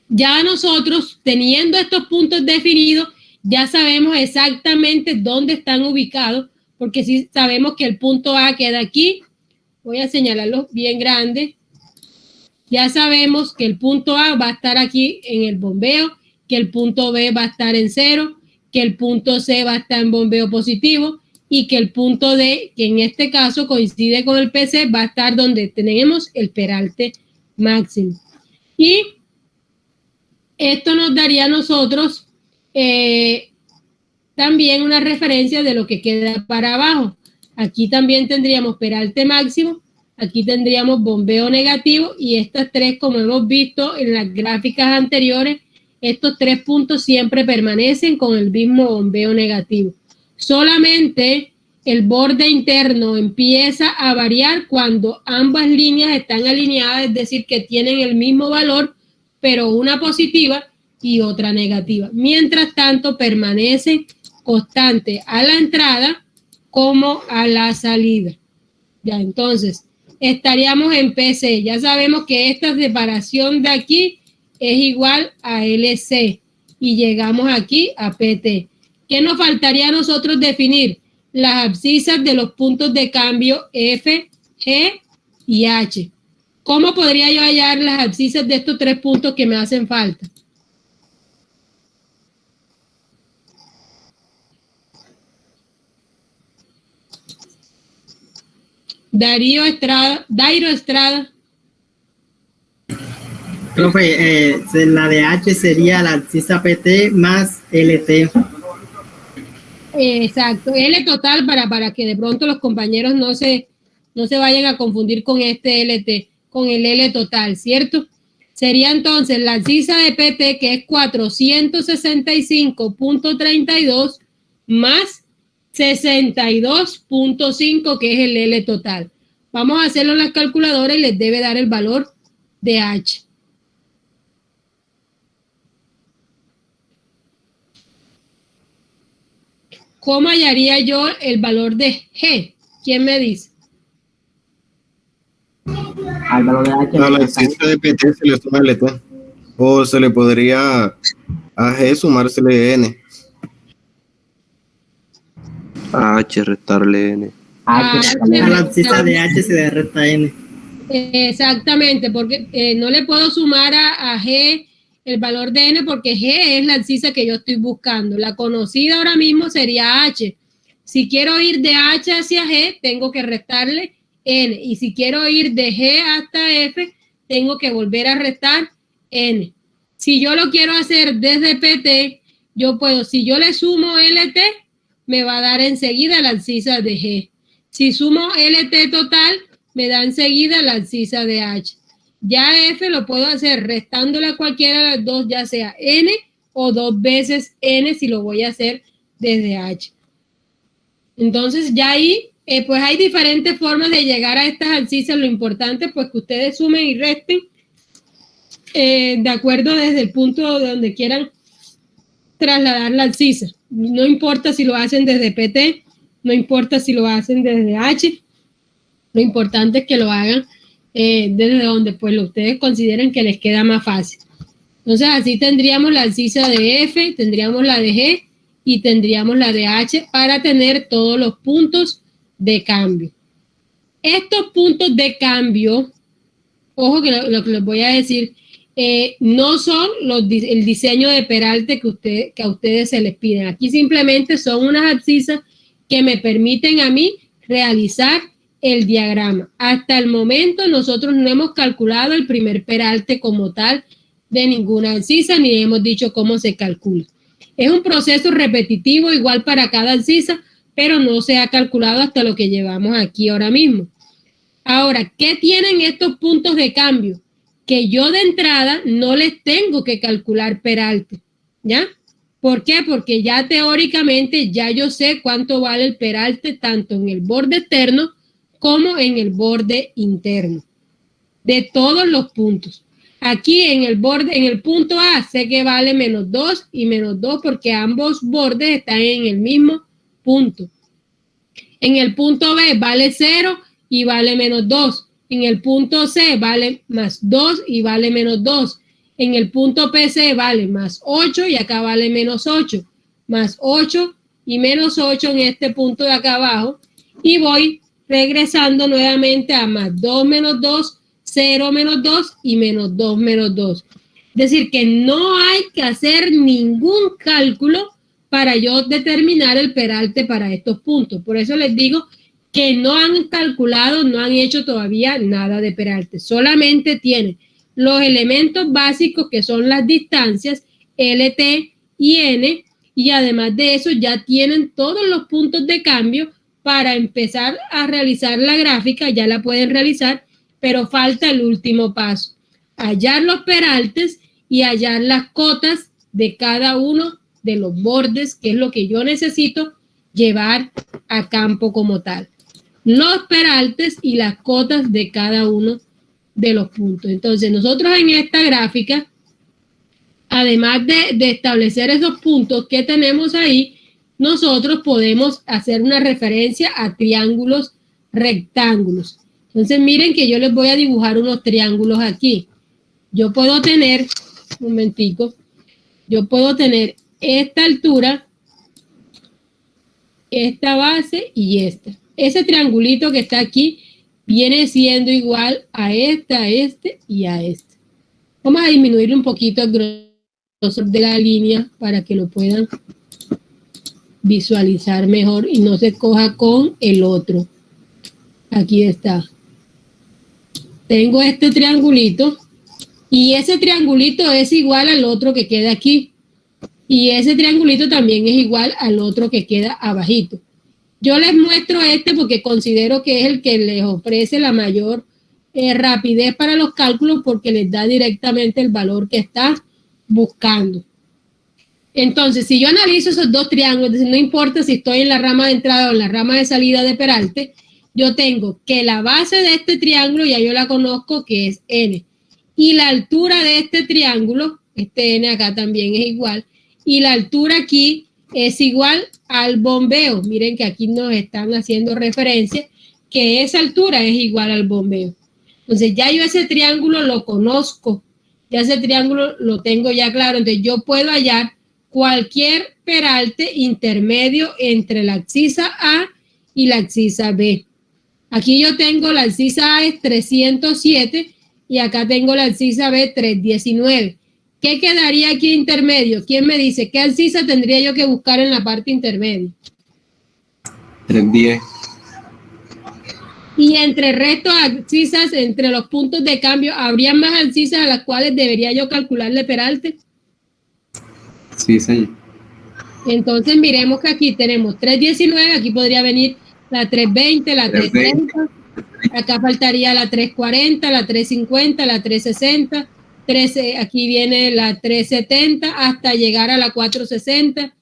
Ya nosotros, teniendo estos puntos definidos, ya sabemos exactamente dónde están ubicados, porque si sabemos que el punto A queda aquí, voy a señalarlo bien grande. Ya sabemos que el punto A va a estar aquí en el bombeo que el punto B va a estar en 0, que el punto C va a estar en bombeo positivo y que el punto D, que en este caso coincide con el PC, va a estar donde tenemos el peralte máximo. Y esto nos daría a nosotros también una referencia de lo que queda para abajo. Aquí también tendríamos peralte máximo, aquí tendríamos bombeo negativo y estas tres, como hemos visto en las gráficas anteriores, estos 3 puntos siempre permanecen con el mismo bombeo negativo. Solamente el borde interno empieza a variar cuando ambas líneas están alineadas, es decir, que tienen el mismo valor, pero una positiva y otra negativa. Mientras tanto, permanecen constantes a la entrada como a la salida. Ya, entonces, estaríamos en PC. Ya sabemos que esta separación de aquí es igual a LC y llegamos aquí a PT. ¿Qué nos faltaría a nosotros definir? Las abscisas de los puntos de cambio F, G y H. ¿Cómo podría yo hallar las abscisas de estos 3 puntos que me hacen falta? Dairo Estrada. Profe, la de H sería la abscisa PT más LT. Exacto, L total para que de pronto los compañeros no se vayan a confundir con este LT, con el L total, ¿cierto? Sería entonces la abscisa de PT, que es 465.32 más 62.5, que es el L total. Vamos a hacerlo en las calculadoras y les debe dar el valor de H. ¿Cómo hallaría yo el valor de G? ¿Quién me dice? Al valor de H. A la abscisa de PT se le suma LT. O se le podría a G sumársele N. A H restarle N. A la abscisa de H se le resta N. Exactamente, porque no le puedo sumar a G el valor de N porque G es la abscisa que yo estoy buscando. La conocida ahora mismo sería H. Si quiero ir de H hacia G, tengo que restarle N. Y si quiero ir de G hasta F, tengo que volver a restar N. Si yo lo quiero hacer desde PT, yo puedo, si yo le sumo LT, me va a dar enseguida la abscisa de G. Si sumo LT total, me da enseguida la abscisa de H. Ya F lo puedo hacer restándole a cualquiera de las dos, ya sea N o 2 veces N si lo voy a hacer desde H. Entonces ya ahí, pues hay diferentes formas de llegar a estas abscisas. Lo importante pues que ustedes sumen y resten de acuerdo desde el punto de donde quieran trasladar la abscisa. No importa si lo hacen desde PT, no importa si lo hacen desde H, lo importante es que lo hagan desde donde pues ustedes consideren que les queda más fácil. Entonces así tendríamos la abscisa de F, tendríamos la de G y tendríamos la de H para tener todos los puntos de cambio. Estos puntos de cambio, ojo que lo que les voy a decir, no son el diseño de peralte que a ustedes se les piden. Aquí simplemente son unas abscisas que me permiten a mí realizar el diagrama. Hasta el momento nosotros no hemos calculado el primer peralte como tal de ninguna abscisa, ni hemos dicho cómo se calcula. Es un proceso repetitivo igual para cada abscisa, pero no se ha calculado hasta lo que llevamos aquí ahora mismo. Ahora, ¿qué tienen estos puntos de cambio? Que yo de entrada no les tengo que calcular peralte, ¿ya? ¿Por qué? Porque ya teóricamente ya yo sé cuánto vale el peralte tanto en el borde externo como en el borde interno de todos los puntos. Aquí en el punto A sé que vale menos 2 y menos 2 porque ambos bordes están en el mismo punto. En el punto B vale 0 y vale menos 2. En el punto C vale más 2 y vale menos 2. En el punto PC vale más 8 y acá vale menos 8. Más 8 y menos 8 en este punto de acá abajo. Y voy regresando nuevamente a más 2 menos 2, 0 menos 2 y menos 2 menos 2. Es decir, que no hay que hacer ningún cálculo para yo determinar el peralte para estos puntos. Por eso les digo que no han calculado, no han hecho todavía nada de peralte. Solamente tienen los elementos básicos que son las distancias LT y N, y además de eso ya tienen todos los puntos de cambio para empezar a realizar la gráfica. Ya la pueden realizar, pero falta el último paso: hallar los peraltes y hallar las cotas de cada uno de los bordes, que es lo que yo necesito llevar a campo como tal. Los peraltes y las cotas de cada uno de los puntos. Entonces, nosotros en esta gráfica, además de establecer esos puntos que tenemos ahí, nosotros podemos hacer una referencia a triángulos rectángulos. Entonces, miren que yo les voy a dibujar unos triángulos aquí. Yo puedo tener, un momentico, yo puedo tener esta altura, esta base y esta. Ese triangulito que está aquí viene siendo igual a este y a este. Vamos a disminuir un poquito el grosor de la línea para que lo puedan visualizar mejor y no se coja con el otro. Aquí está. Tengo este triangulito y ese triangulito es igual al otro que queda aquí. Y ese triangulito también es igual al otro que queda abajito. Yo les muestro este porque considero que es el que les ofrece la mayor rapidez para los cálculos, porque les da directamente el valor que está buscando. Entonces, si yo analizo esos dos triángulos, no importa si estoy en la rama de entrada o en la rama de salida de peralte, yo tengo que la base de este triángulo ya yo la conozco, que es N. Y la altura de este triángulo, este N acá también es igual, y la altura aquí es igual al bombeo. Miren que aquí nos están haciendo referencia que esa altura es igual al bombeo. Entonces ya yo ese triángulo lo conozco, ya ese triángulo lo tengo ya claro. Entonces yo puedo hallar cualquier peralte intermedio entre la abscisa A y la abscisa B. Aquí yo tengo la abscisa A es 307 y acá tengo la abscisa B 319. ¿Qué quedaría aquí intermedio? ¿Quién me dice qué abscisa tendría yo que buscar en la parte intermedia? 310. Y entre el resto de abscisas, entre los puntos de cambio, ¿habría más abscisas a las cuales debería yo calcularle peralte? Sí, señor. Entonces miremos que aquí tenemos 319, aquí podría venir la 320, la 330, acá faltaría la 340, la 350, la 360, aquí viene la 370 hasta llegar a la 460.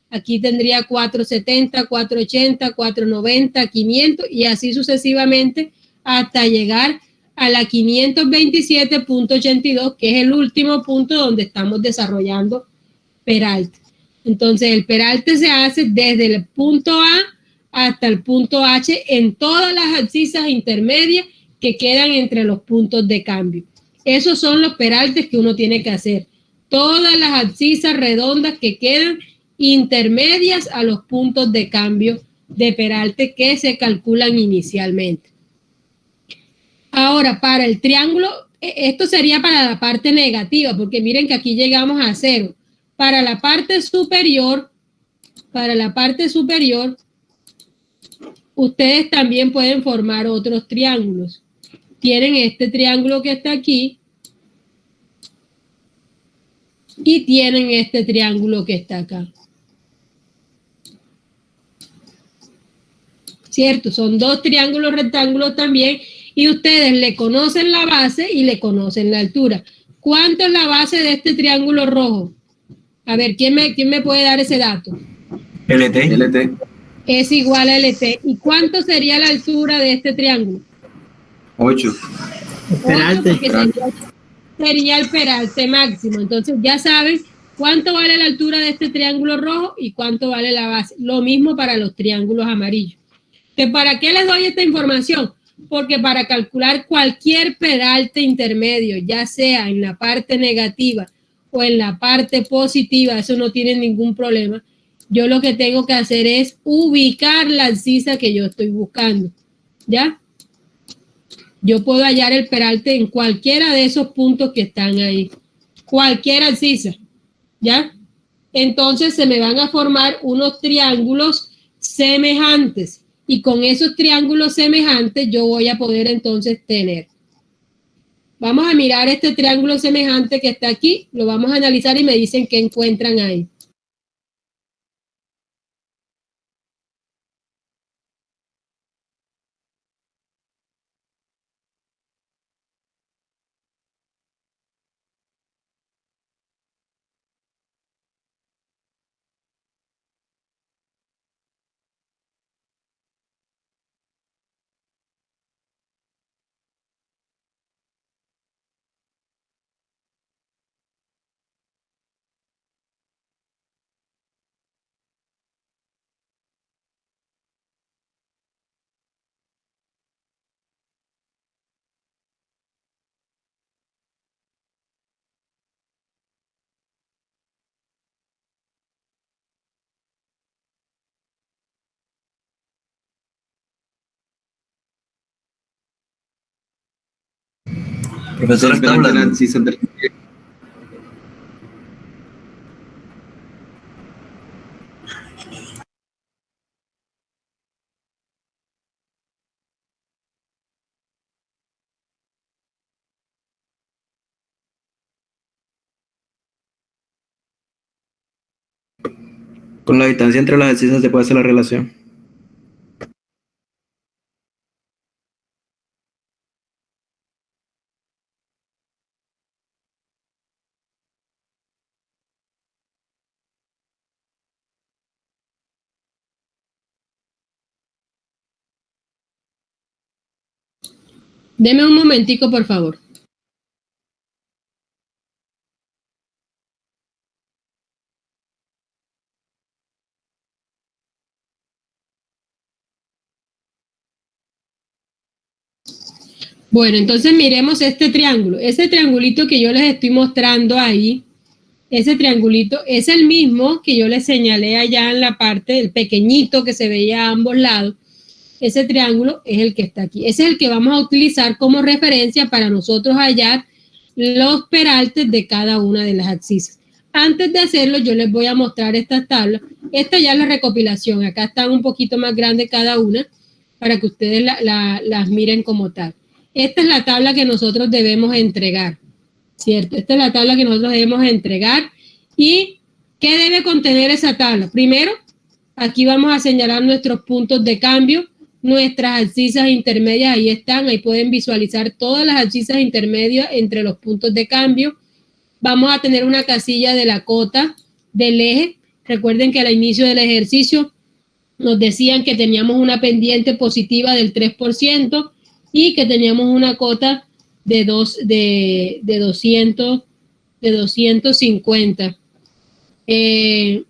Aquí tendría 470, 480, 490, 500 y así sucesivamente hasta llegar a la 527.82, que es el último punto donde estamos desarrollando peralte. Entonces el peralte se hace desde el punto A hasta el punto H en todas las abscisas intermedias que quedan entre los puntos de cambio. Esos son los peraltes que uno tiene que hacer. Todas las abscisas redondas que quedan intermedias a los puntos de cambio de peralte que se calculan inicialmente. Ahora, para el triángulo, esto sería para la parte negativa, porque miren que aquí llegamos a 0. Para la parte superior, ustedes también pueden formar otros triángulos. Tienen este triángulo que está aquí y tienen este triángulo que está acá. ¿Cierto? Son dos triángulos rectángulos también y ustedes le conocen la base y le conocen la altura. ¿Cuánto es la base de este triángulo rojo? A ver, ¿quién me puede dar ese dato? LT. Es igual a LT. ¿Y cuánto sería la altura de este triángulo? 8. Peralte. Sería el peralte máximo. Entonces ya saben cuánto vale la altura de este triángulo rojo y cuánto vale la base. Lo mismo para los triángulos amarillos. ¿Para qué les doy esta información? Porque para calcular cualquier peralte intermedio, ya sea en la parte negativa o en la parte positiva, eso no tiene ningún problema. Yo lo que tengo que hacer es ubicar la abscisa que yo estoy buscando. ¿Ya? Yo puedo hallar el peralte en cualquiera de esos puntos que están ahí. cualquier abscisa, ¿ya? Entonces se me van a formar unos triángulos semejantes y con esos triángulos semejantes yo voy a poder entonces tener. Vamos a mirar este triángulo semejante que está aquí, lo vamos a analizar y me dicen qué encuentran ahí. Profesor, está hablando. Con la distancia entre las abscisas se puede hacer la relación. Deme un momentico, por favor. Bueno, entonces miremos este triángulo. Ese triangulito que yo les estoy mostrando ahí, ese triangulito es el mismo que yo les señalé allá en la parte, el pequeñito que se veía a ambos lados. Ese triángulo es el que está aquí. Ese es el que vamos a utilizar como referencia para nosotros hallar los peraltes de cada una de las abscisas. Antes de hacerlo, yo les voy a mostrar estas tablas. Esta ya es la recopilación. Acá están un poquito más grandes cada una para que ustedes las miren como tal. Esta es la tabla que nosotros debemos entregar, ¿cierto? Esta es la tabla que nosotros debemos entregar. ¿Y qué debe contener esa tabla? Primero, aquí vamos a señalar nuestros puntos de cambio, nuestras abscisas intermedias, ahí están, ahí pueden visualizar todas las abscisas intermedias entre los puntos de cambio. Vamos a tener una casilla de la cota del eje. Recuerden que al inicio del ejercicio nos decían que teníamos una pendiente positiva del 3% y que teníamos una cota de 250. En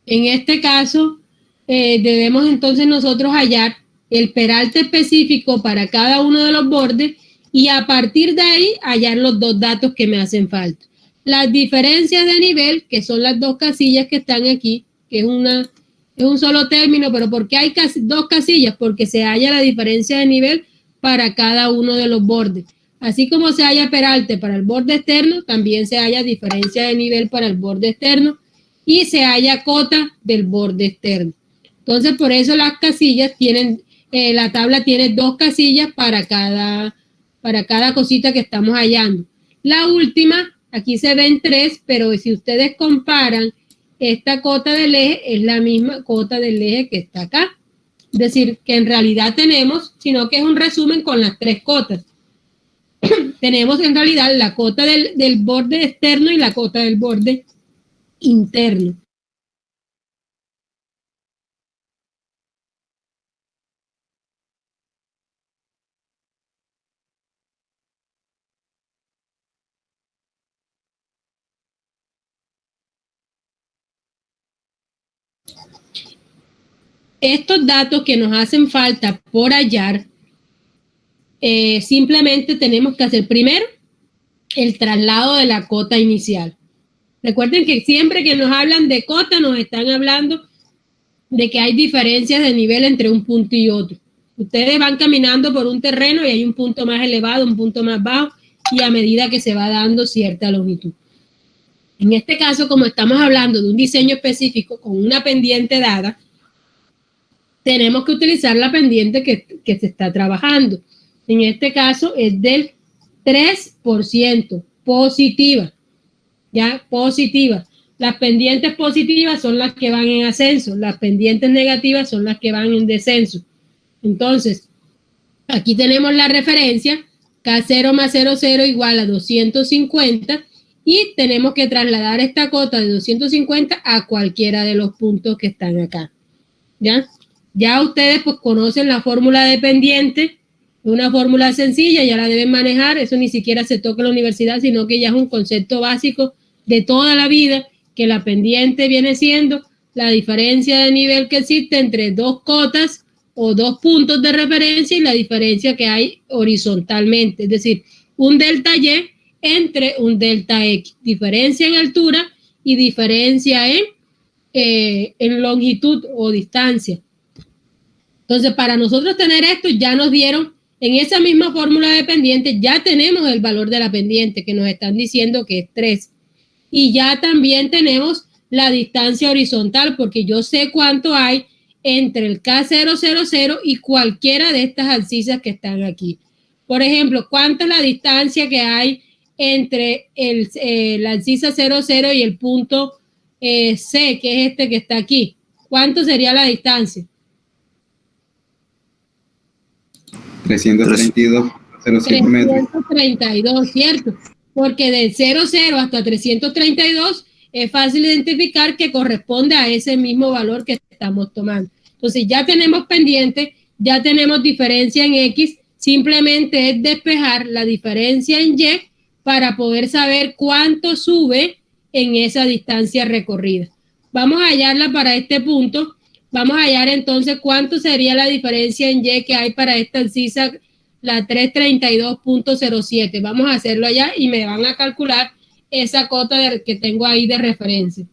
este caso, debemos entonces nosotros hallar el peralte específico para cada uno de los bordes y a partir de ahí hallar los dos datos que me hacen falta. Las diferencias de nivel, que son las dos casillas que están aquí, que es un solo término, pero ¿por qué hay dos casillas? Porque se halla la diferencia de nivel para cada uno de los bordes. Así como se halla peralte para el borde externo, también se halla diferencia de nivel para el borde externo y se halla cota del borde externo. Entonces, por eso las casillas tienen, la tabla tiene dos casillas para cada cosita que estamos hallando. La última, aquí se ven tres, pero si ustedes comparan, esta cota del eje es la misma cota del eje que está acá. Es decir, que en realidad tenemos, sino que es un resumen con las tres cotas. Tenemos en realidad la cota del borde externo y la cota del borde interno. Estos datos que nos hacen falta por hallar, simplemente tenemos que hacer primero el traslado de la cota inicial. Recuerden que siempre que nos hablan de cota nos están hablando de que hay diferencias de nivel entre un punto y otro. Ustedes van caminando por un terreno y hay un punto más elevado, un punto más bajo, y a medida que se va dando cierta longitud. En este caso, como estamos hablando de un diseño específico con una pendiente dada, tenemos que utilizar la pendiente que se está trabajando. En este caso es del 3%, positiva, ¿ya? Positiva. Las pendientes positivas son las que van en ascenso, las pendientes negativas son las que van en descenso. Entonces, aquí tenemos la referencia, K0 más 0,0 igual a 250, y tenemos que trasladar esta cota de 250 a cualquiera de los puntos que están acá, ¿ya? Ya ustedes pues conocen la fórmula de pendiente, una fórmula sencilla, ya la deben manejar, eso ni siquiera se toca en la universidad, sino que ya es un concepto básico de toda la vida, que la pendiente viene siendo la diferencia de nivel que existe entre dos cotas o dos puntos de referencia y la diferencia que hay horizontalmente, es decir, un delta Y entre un delta X, diferencia en altura y diferencia en longitud o distancia. Entonces, para nosotros tener esto, ya nos dieron, en esa misma fórmula de pendiente, ya tenemos el valor de la pendiente, que nos están diciendo que es 3. Y ya también tenemos la distancia horizontal, porque yo sé cuánto hay entre el K000 y cualquiera de estas abscisas que están aquí. Por ejemplo, ¿cuánta es la distancia que hay entre la abscisa 00 y el punto C, que es este que está aquí? ¿Cuánto sería la distancia? 332,05 metros. 332, ¿cierto? Porque de 00 hasta 332 es fácil identificar que corresponde a ese mismo valor que estamos tomando. Entonces ya tenemos pendiente, ya tenemos diferencia en X, simplemente es despejar la diferencia en Y para poder saber cuánto sube en esa distancia recorrida. Vamos a hallarla para este punto. Vamos a hallar entonces cuánto sería la diferencia en Y que hay para esta abscisa, la 332.07. Vamos a hacerlo allá y me van a calcular esa cota que tengo ahí de referencia.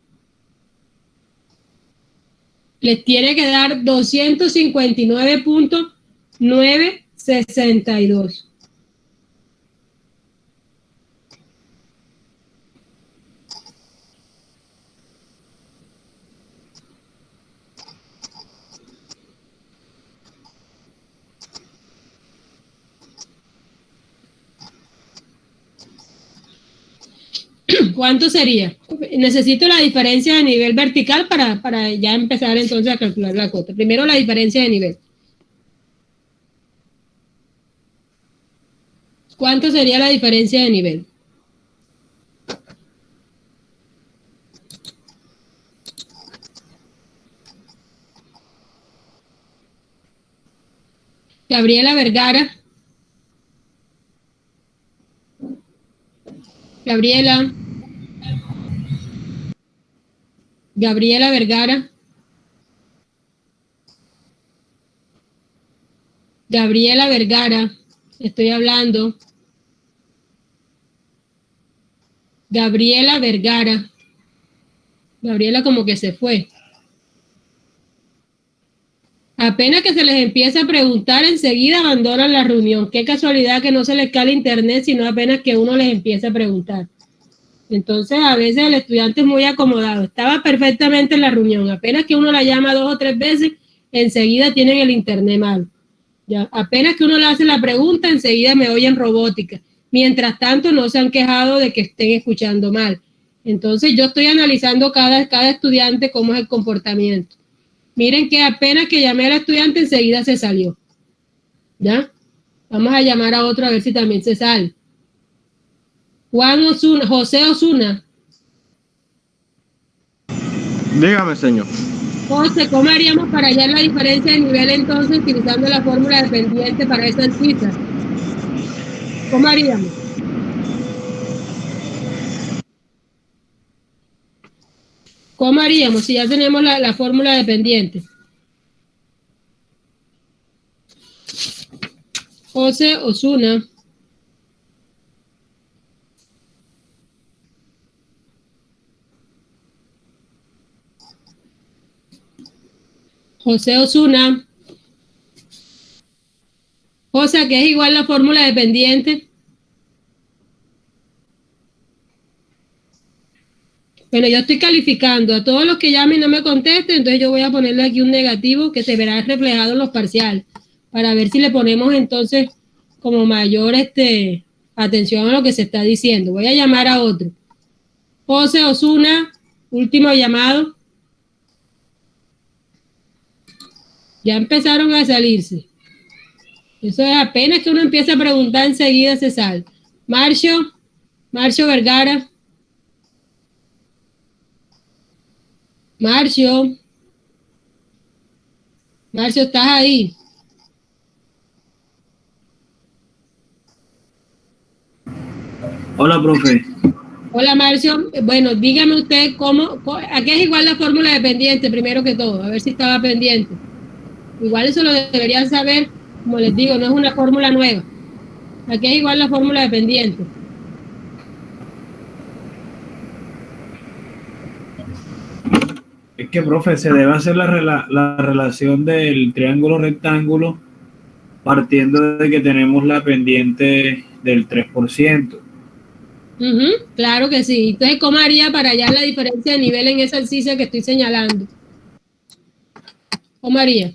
Les tiene que dar 259.962. ¿Cuánto sería? Necesito la diferencia de nivel vertical para ya empezar entonces a calcular la cota. Primero la diferencia de nivel. ¿Cuánto sería la diferencia de nivel? Gabriela Vergara. Gabriela Vergara. Gabriela Vergara, estoy hablando. Gabriela Vergara. Gabriela como que se fue. Apenas que se les empieza a preguntar, enseguida abandonan la reunión. Qué casualidad que no se les cae el internet, sino apenas que uno les empieza a preguntar. Entonces, a veces el estudiante es muy acomodado. Estaba perfectamente en la reunión. Apenas que uno la llama 2 o 3 veces, enseguida tienen el internet mal. Ya, apenas que uno le hace la pregunta, enseguida me oyen robótica. Mientras tanto, no se han quejado de que estén escuchando mal. Entonces, yo estoy analizando cada estudiante cómo es el comportamiento. Miren que apenas que llamé al estudiante, enseguida se salió. ¿Ya? Vamos a llamar a otro a ver si también se sale. José Osuna. Dígame, señor. José, ¿cómo haríamos para hallar la diferencia de nivel entonces utilizando la fórmula de pendiente para esas citas? ¿Cómo haríamos? ¿Cómo haríamos si ya tenemos la fórmula de pendiente? José Osuna. José Osuna. José, ¿qué es igual la fórmula de pendiente? Bueno, yo estoy calificando a todos los que llamen y no me contesten, entonces yo voy a ponerle aquí un negativo que se verá reflejado en los parciales, para ver si le ponemos entonces como mayor atención a lo que se está diciendo. Voy a llamar a otro. José Osuna, último llamado. Ya empezaron a salirse. Eso es apenas que uno empieza a preguntar, enseguida se sale. Marcio Vergara. Marcio, ¿estás ahí? Hola, profe. Hola, Marcio. Bueno, dígame usted ¿a qué es igual la fórmula de pendiente, primero que todo? A ver si estaba pendiente. Igual eso lo deberían saber, como les digo, no es una fórmula nueva. ¿A qué es igual la fórmula de pendiente? Es que, profe, se debe hacer la relación del triángulo rectángulo partiendo de que tenemos la pendiente del 3%. Claro que sí. Entonces, ¿cómo haría para hallar la diferencia de nivel en esa abscisa que estoy señalando? ¿Cómo haría?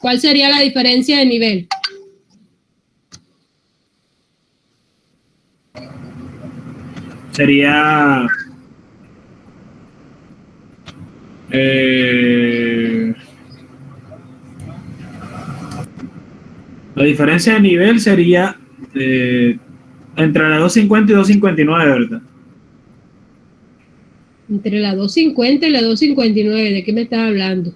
¿Cuál sería la diferencia de nivel? Sería la diferencia de nivel sería entre la 250 y 259, ¿verdad? Entre la 250 y la 259, ¿de qué me estás hablando? O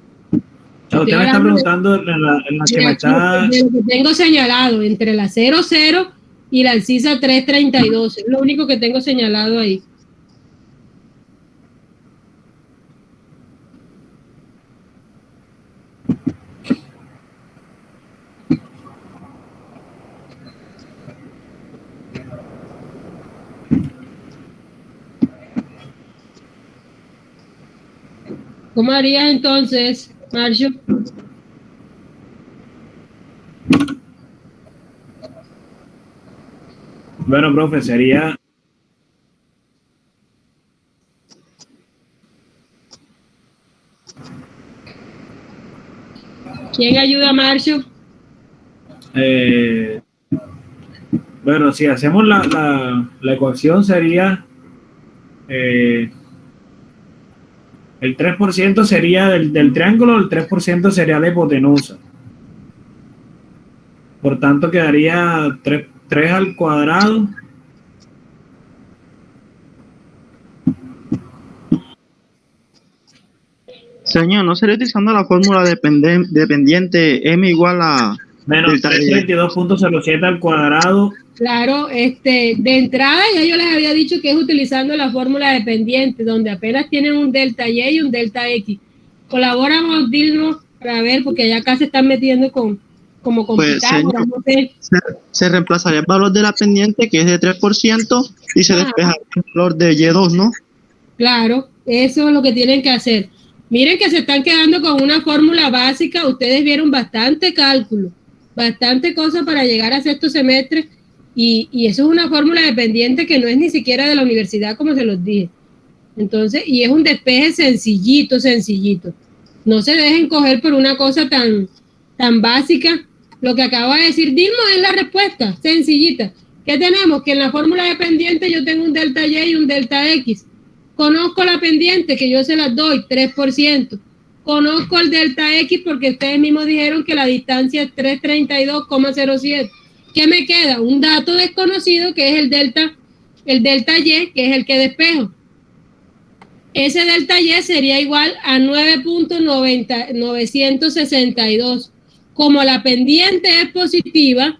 sea, usted me está preguntando en la que me está... De lo que tengo señalado, entre la 00 y la abscisa 332, es lo único que tengo señalado ahí. ¿Cómo harías entonces, Marcio? Bueno, profe, sería... ¿Quién ayuda a Marcio? Bueno, si hacemos la ecuación sería... el 3% sería del triángulo, el 3% sería la hipotenusa. Por tanto, quedaría 3 al cuadrado. Señor, ¿no sería utilizando la fórmula de pendiente M igual a... Menos 332.07 al cuadrado. Claro, de entrada ya yo les había dicho que es utilizando la fórmula de pendiente, donde apenas tienen un delta Y y un delta X. Colaboramos, Dilma, para ver, porque ya acá se están metiendo como complicado. Pues, se reemplazaría el valor de la pendiente, que es de 3%, y se despeja el valor de Y2, ¿no? Claro, eso es lo que tienen que hacer. Miren que se están quedando con una fórmula básica. Ustedes vieron bastante cálculo, bastante cosas para llegar a sexto semestre. Y eso es una fórmula de pendiente que no es ni siquiera de la universidad, como se los dije. Entonces, y es un despeje sencillito. No se dejen coger por una cosa tan básica. Lo que acabo de decir Dilma es la respuesta, sencillita. ¿Qué tenemos? Que en la fórmula de pendiente yo tengo un delta Y y un delta X. Conozco la pendiente, que yo se las doy, 3%. Conozco el delta X porque ustedes mismos dijeron que la distancia es 332,07. ¿Qué me queda? Un dato desconocido que es el delta Y, que es el que despejo. Ese delta Y sería igual a 9.962. Como la pendiente es positiva,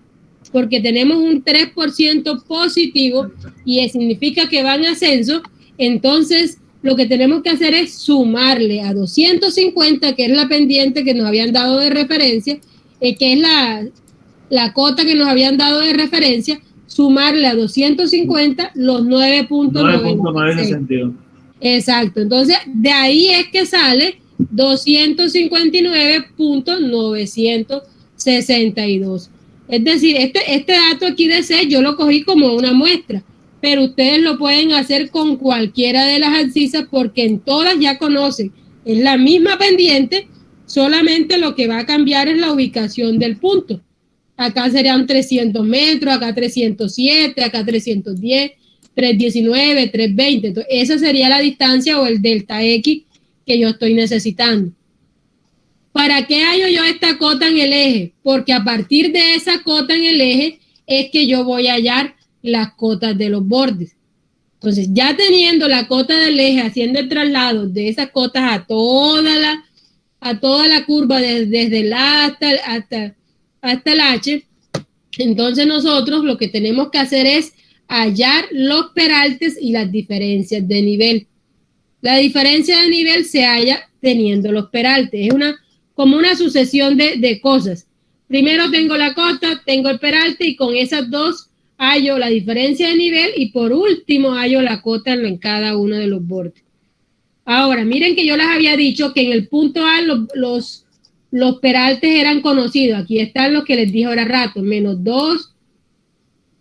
porque tenemos un 3% positivo y significa que va en ascenso, entonces lo que tenemos que hacer es sumarle a 250, que es la pendiente que nos habían dado de referencia, que es la cota que nos habían dado de referencia, sumarle a 250 los 9.962. Exacto, entonces de ahí es que sale 259.962. Es decir, este dato aquí de C yo lo cogí como una muestra, pero ustedes lo pueden hacer con cualquiera de las abscisas porque en todas ya conocen, es la misma pendiente, solamente lo que va a cambiar es la ubicación del punto. Acá serían 300 metros, acá 307, acá 310, 319, 320. Entonces, esa sería la distancia o el delta X que yo estoy necesitando. ¿Para qué hallo yo esta cota en el eje? Porque a partir de esa cota en el eje es que yo voy a hallar las cotas de los bordes. Entonces, ya teniendo la cota del eje, haciendo el traslado de esas cotas a toda la curva, desde el A hasta el H, entonces nosotros lo que tenemos que hacer es hallar los peraltes y las diferencias de nivel. La diferencia de nivel se halla teniendo los peraltes. Es como una sucesión de cosas. Primero tengo la cota, tengo el peralte y con esas dos hallo la diferencia de nivel y por último hallo la cota en cada uno de los bordes. Ahora, miren que yo les había dicho que en el punto A los peraltes eran conocidos. Aquí están los que les dije ahora rato. Menos 2,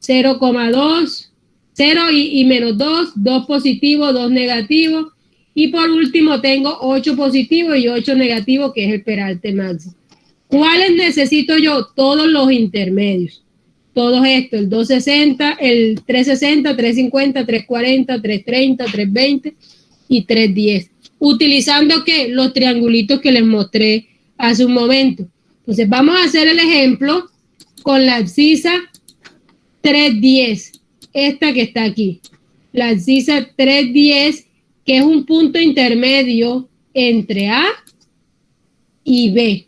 0,2, 0 y menos 2, 2 positivos, 2 negativos. Y por último tengo 8 positivos y 8 negativos, que es el peralte máximo. ¿Cuáles necesito yo? Todos los intermedios. Todos estos, el 260, el 360, 350, 340, 330, 320 y 310. Utilizando ¿qué? Los triangulitos que les mostré hace un momento. Entonces vamos a hacer el ejemplo con la abscisa 310, esta que está aquí. La abscisa 310, que es un punto intermedio entre A y B.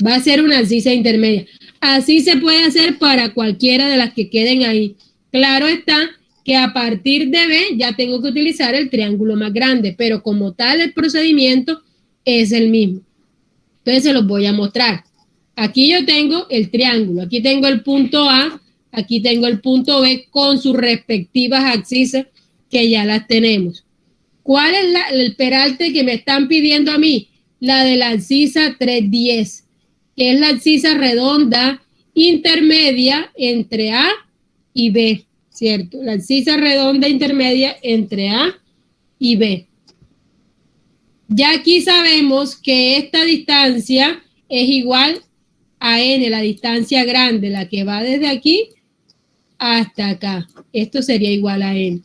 Va a ser una abscisa intermedia. Así se puede hacer para cualquiera de las que queden ahí. Claro está que a partir de B ya tengo que utilizar el triángulo más grande, pero como tal el procedimiento es el mismo. Entonces se los voy a mostrar. Aquí yo tengo el triángulo, aquí tengo el punto A, aquí tengo el punto B con sus respectivas abscisas que ya las tenemos. ¿Cuál es el peralte que me están pidiendo a mí? La de la abscisa 310, que es la abscisa redonda intermedia entre A y B, ¿cierto? La abscisa redonda intermedia entre A y B. Ya aquí sabemos que esta distancia es igual a N, la distancia grande, la que va desde aquí hasta acá. Esto sería igual a N.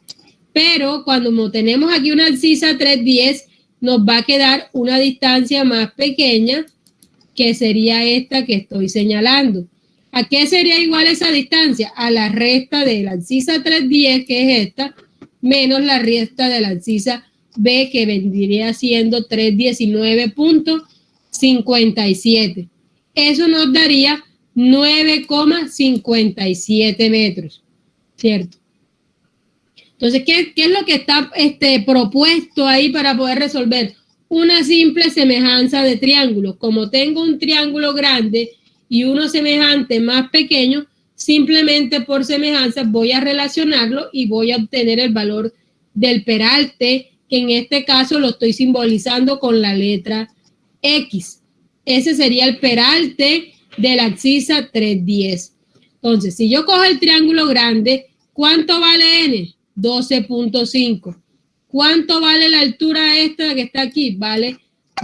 Pero cuando tenemos aquí una abscisa 310, nos va a quedar una distancia más pequeña, que sería esta que estoy señalando. ¿A qué sería igual esa distancia? A la resta de la abscisa 310, que es esta, menos la resta de la abscisa B, que vendría siendo 319.57. Eso nos daría 9,57 metros, ¿cierto? Entonces, ¿qué es lo que está propuesto ahí para poder resolver? Una simple semejanza de triángulos. Como tengo un triángulo grande y uno semejante más pequeño, simplemente por semejanza voy a relacionarlo y voy a obtener el valor del peralte, que en este caso lo estoy simbolizando con la letra X. Ese sería el peralte de la abscisa 310. Entonces, si yo cojo el triángulo grande, ¿cuánto vale N? 12.5. ¿Cuánto vale la altura esta que está aquí? Vale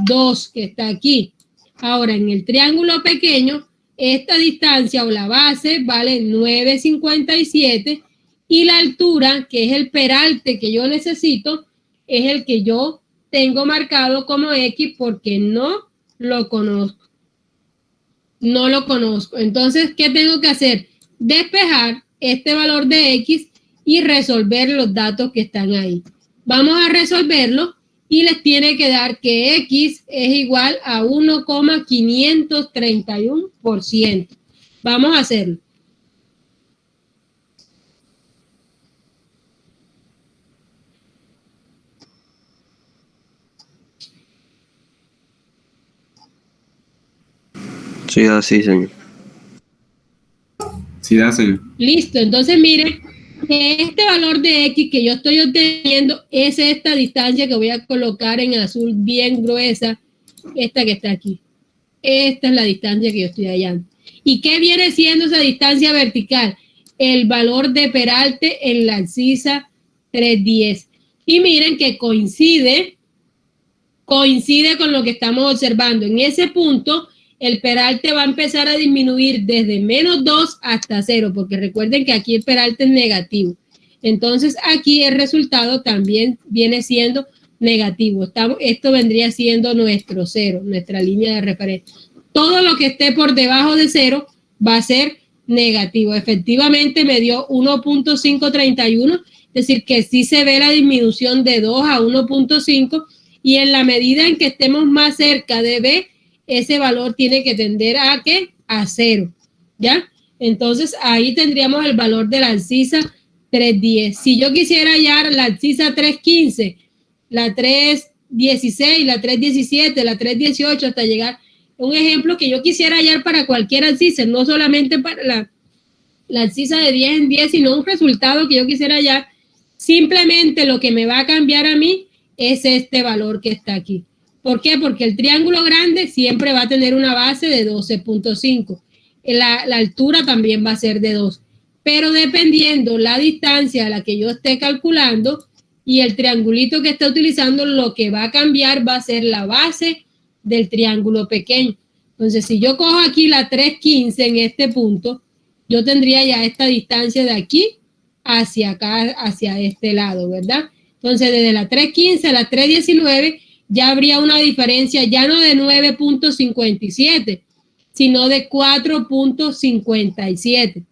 2, que está aquí. Ahora, en el triángulo pequeño, esta distancia o la base vale 9,57 y la altura, que es el peralte que yo necesito, es el que yo tengo marcado como X porque no lo conozco. No lo conozco. Entonces, ¿qué tengo que hacer? Despejar este valor de X y resolver los datos que están ahí. Vamos a resolverlo y les tiene que dar que X es igual a 1,531%. Vamos a hacerlo. Sí, así, señor. Sí, da, señor. Listo, entonces miren que este valor de X que yo estoy obteniendo es esta distancia que voy a colocar en azul bien gruesa, esta que está aquí. Esta es la distancia que yo estoy hallando. ¿Y qué viene siendo esa distancia vertical? el valor de peralte en la abscisa 310. Y miren que coincide con lo que estamos observando. En ese punto, el peralte va a empezar a disminuir desde -2 hasta 0, porque recuerden que aquí el peralte es negativo. Entonces, aquí el resultado también viene siendo negativo. Esto vendría siendo nuestro 0, nuestra línea de referencia. Todo lo que esté por debajo de 0 va a ser negativo. Efectivamente, me dio 1.531, es decir, que sí se ve la disminución de 2 a 1.5, y en la medida en que estemos más cerca de B, ese valor tiene que tender a ¿qué? A 0, ¿ya? Entonces, ahí tendríamos el valor de la abscisa 310. Si yo quisiera hallar la abscisa 315, la 316, la 317, la 318, hasta llegar, un ejemplo que yo quisiera hallar para cualquier abscisa, no solamente para la abscisa de 10 en 10, sino un resultado que yo quisiera hallar, simplemente lo que me va a cambiar a mí es este valor que está aquí. ¿Por qué? Porque el triángulo grande siempre va a tener una base de 12.5. La altura también va a ser de 2. Pero dependiendo la distancia a la que yo esté calculando y el triangulito que esté utilizando, lo que va a cambiar va a ser la base del triángulo pequeño. Entonces, si yo cojo aquí la 315 en este punto, yo tendría ya esta distancia de aquí hacia acá, hacia este lado, ¿verdad? Entonces, desde la 315 a la 319 ya habría una diferencia ya no de 9.57, sino de 4.57.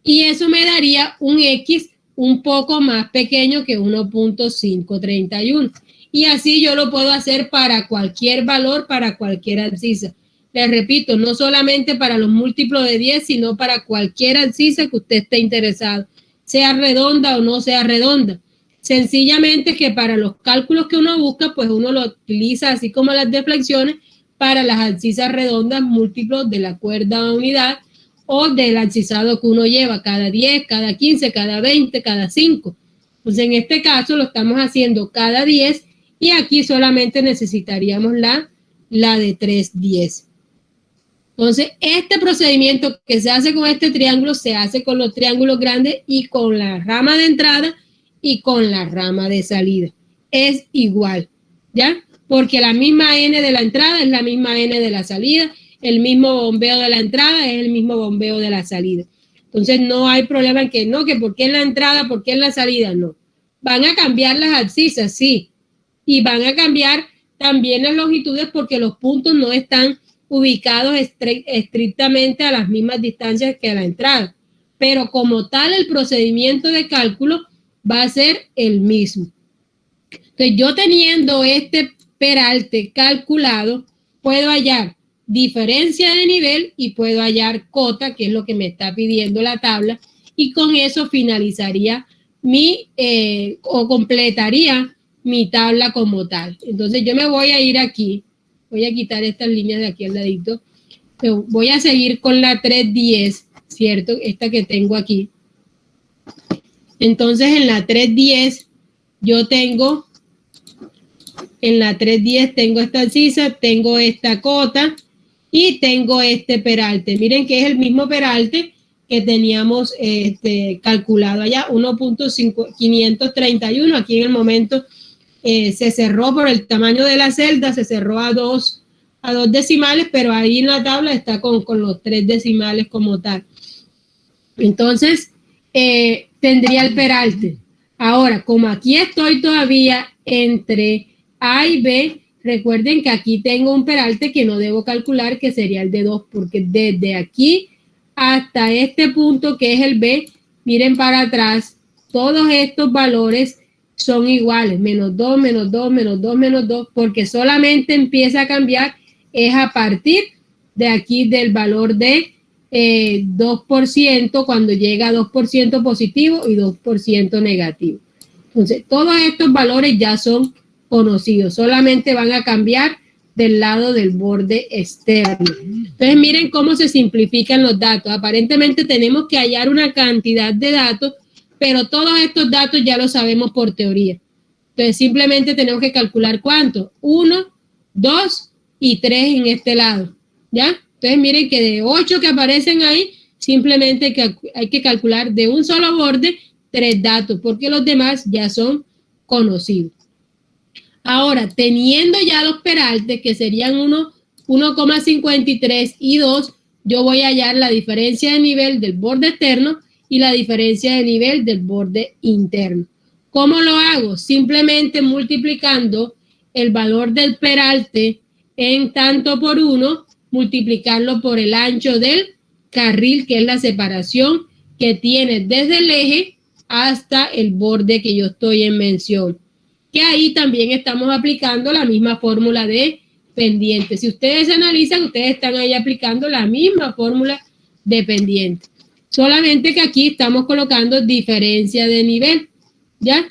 Y eso me daría un X un poco más pequeño que 1.531. Y así yo lo puedo hacer para cualquier valor, para cualquier abscisa. Les repito, no solamente para los múltiplos de 10, sino para cualquier abscisa que usted esté interesado, sea redonda o no sea redonda. Sencillamente que para los cálculos que uno busca, pues uno lo utiliza así como las deflexiones para las abscisas redondas múltiplos de la cuerda unidad o del abscisado que uno lleva cada 10, cada 15, cada 20, cada 5. Entonces en este caso lo estamos haciendo cada 10 y aquí solamente necesitaríamos la de 310. Entonces este procedimiento que se hace con este triángulo se hace con los triángulos grandes y con la rama de entrada y con la rama de salida. Es igual, ¿ya? Porque la misma N de la entrada es la misma N de la salida, el mismo bombeo de la entrada es el mismo bombeo de la salida. Entonces no hay problema en que no, que por qué en la entrada, por qué en la salida, no. Van a cambiar las abscisas, sí, y van a cambiar también las longitudes porque los puntos no están ubicados estrictamente a las mismas distancias que a la entrada. Pero como tal, el procedimiento de cálculo va a ser el mismo. Entonces, yo teniendo este peralte calculado, puedo hallar diferencia de nivel y puedo hallar cota, que es lo que me está pidiendo la tabla, y con eso finalizaría o completaría mi tabla como tal. Entonces, yo me voy a ir aquí, voy a quitar estas líneas de aquí al ladito, voy a seguir con la 310, ¿cierto? Esta que tengo aquí. Entonces, en la 310, yo tengo, tengo esta abscisa, tengo esta cota y tengo este peralte. Miren que es el mismo peralte que teníamos calculado allá, 1.531. Aquí en el momento se cerró por el tamaño de la celda, se cerró a dos decimales, pero ahí en la tabla está con los 3 decimales como tal. Entonces, tendría el peralte. Ahora, como aquí estoy todavía entre A y B, recuerden que aquí tengo un peralte que no debo calcular, que sería el de 2, porque desde aquí hasta este punto que es el B, miren para atrás, todos estos valores son iguales, -2, -2, -2, -2, porque solamente empieza a cambiar es a partir de aquí del valor de 2% cuando llega a 2% positivo y 2% negativo. Entonces, todos estos valores ya son conocidos, solamente van a cambiar del lado del borde externo. Entonces, miren cómo se simplifican los datos. Aparentemente tenemos que hallar una cantidad de datos, pero todos estos datos ya los sabemos por teoría. Entonces, simplemente tenemos que calcular cuánto. 1, 2 y 3 en este lado, ¿ya? Entonces, miren que de 8 que aparecen ahí, Simplemente hay que calcular de un solo borde 3 datos, porque los demás ya son conocidos. Ahora, teniendo ya los peraltes, que serían 1,53 y 2, yo voy a hallar la diferencia de nivel del borde externo y la diferencia de nivel del borde interno. ¿Cómo lo hago? Simplemente multiplicando el valor del peralte en tanto por 1, multiplicarlo por el ancho del carril, que es la separación que tiene desde el eje hasta el borde que yo estoy en mención. Que ahí también estamos aplicando la misma fórmula de pendiente. Si ustedes analizan, ustedes están ahí aplicando la misma fórmula de pendiente. Solamente que aquí estamos colocando diferencia de nivel, ¿ya?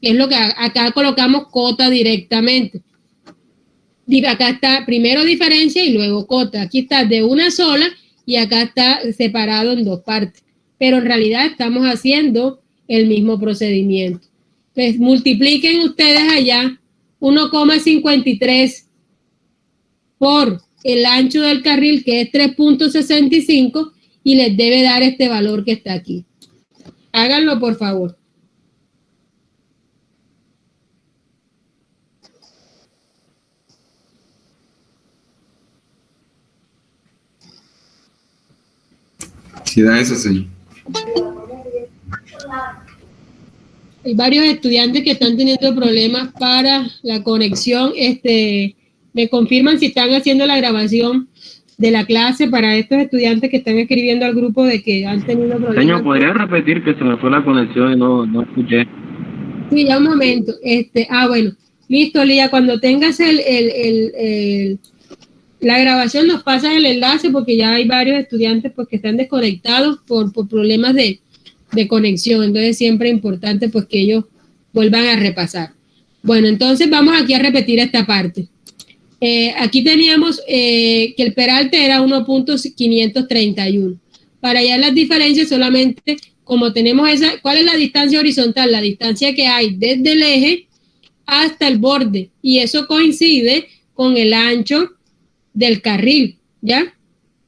Es lo que acá colocamos cota directamente. Acá está primero diferencia y luego cota. Aquí está de una sola y acá está separado en 2 partes. Pero en realidad estamos haciendo el mismo procedimiento. Entonces, multipliquen ustedes allá 1,53 por el ancho del carril, que es 3.65, y les debe dar este valor que está aquí. Háganlo, por favor. Sí da eso, señor. Hay varios estudiantes que están teniendo problemas para la conexión. Me confirman si están haciendo la grabación de la clase para estos estudiantes que están escribiendo al grupo de que han tenido problemas. Señor, ¿podría repetir que se me fue la conexión y no escuché? Sí, ya un momento. Bueno. Listo, Lía. Cuando tengas la grabación nos pasas el enlace porque ya hay varios estudiantes pues, que están desconectados por problemas de conexión. Entonces siempre es importante pues que ellos vuelvan a repasar. Bueno, entonces vamos aquí a repetir esta parte. Aquí teníamos que el peralte era 1.531. Para hallar las diferencias solamente, como tenemos ¿cuál es la distancia horizontal? La distancia que hay desde el eje hasta el borde. Y eso coincide con el ancho del carril, ¿ya?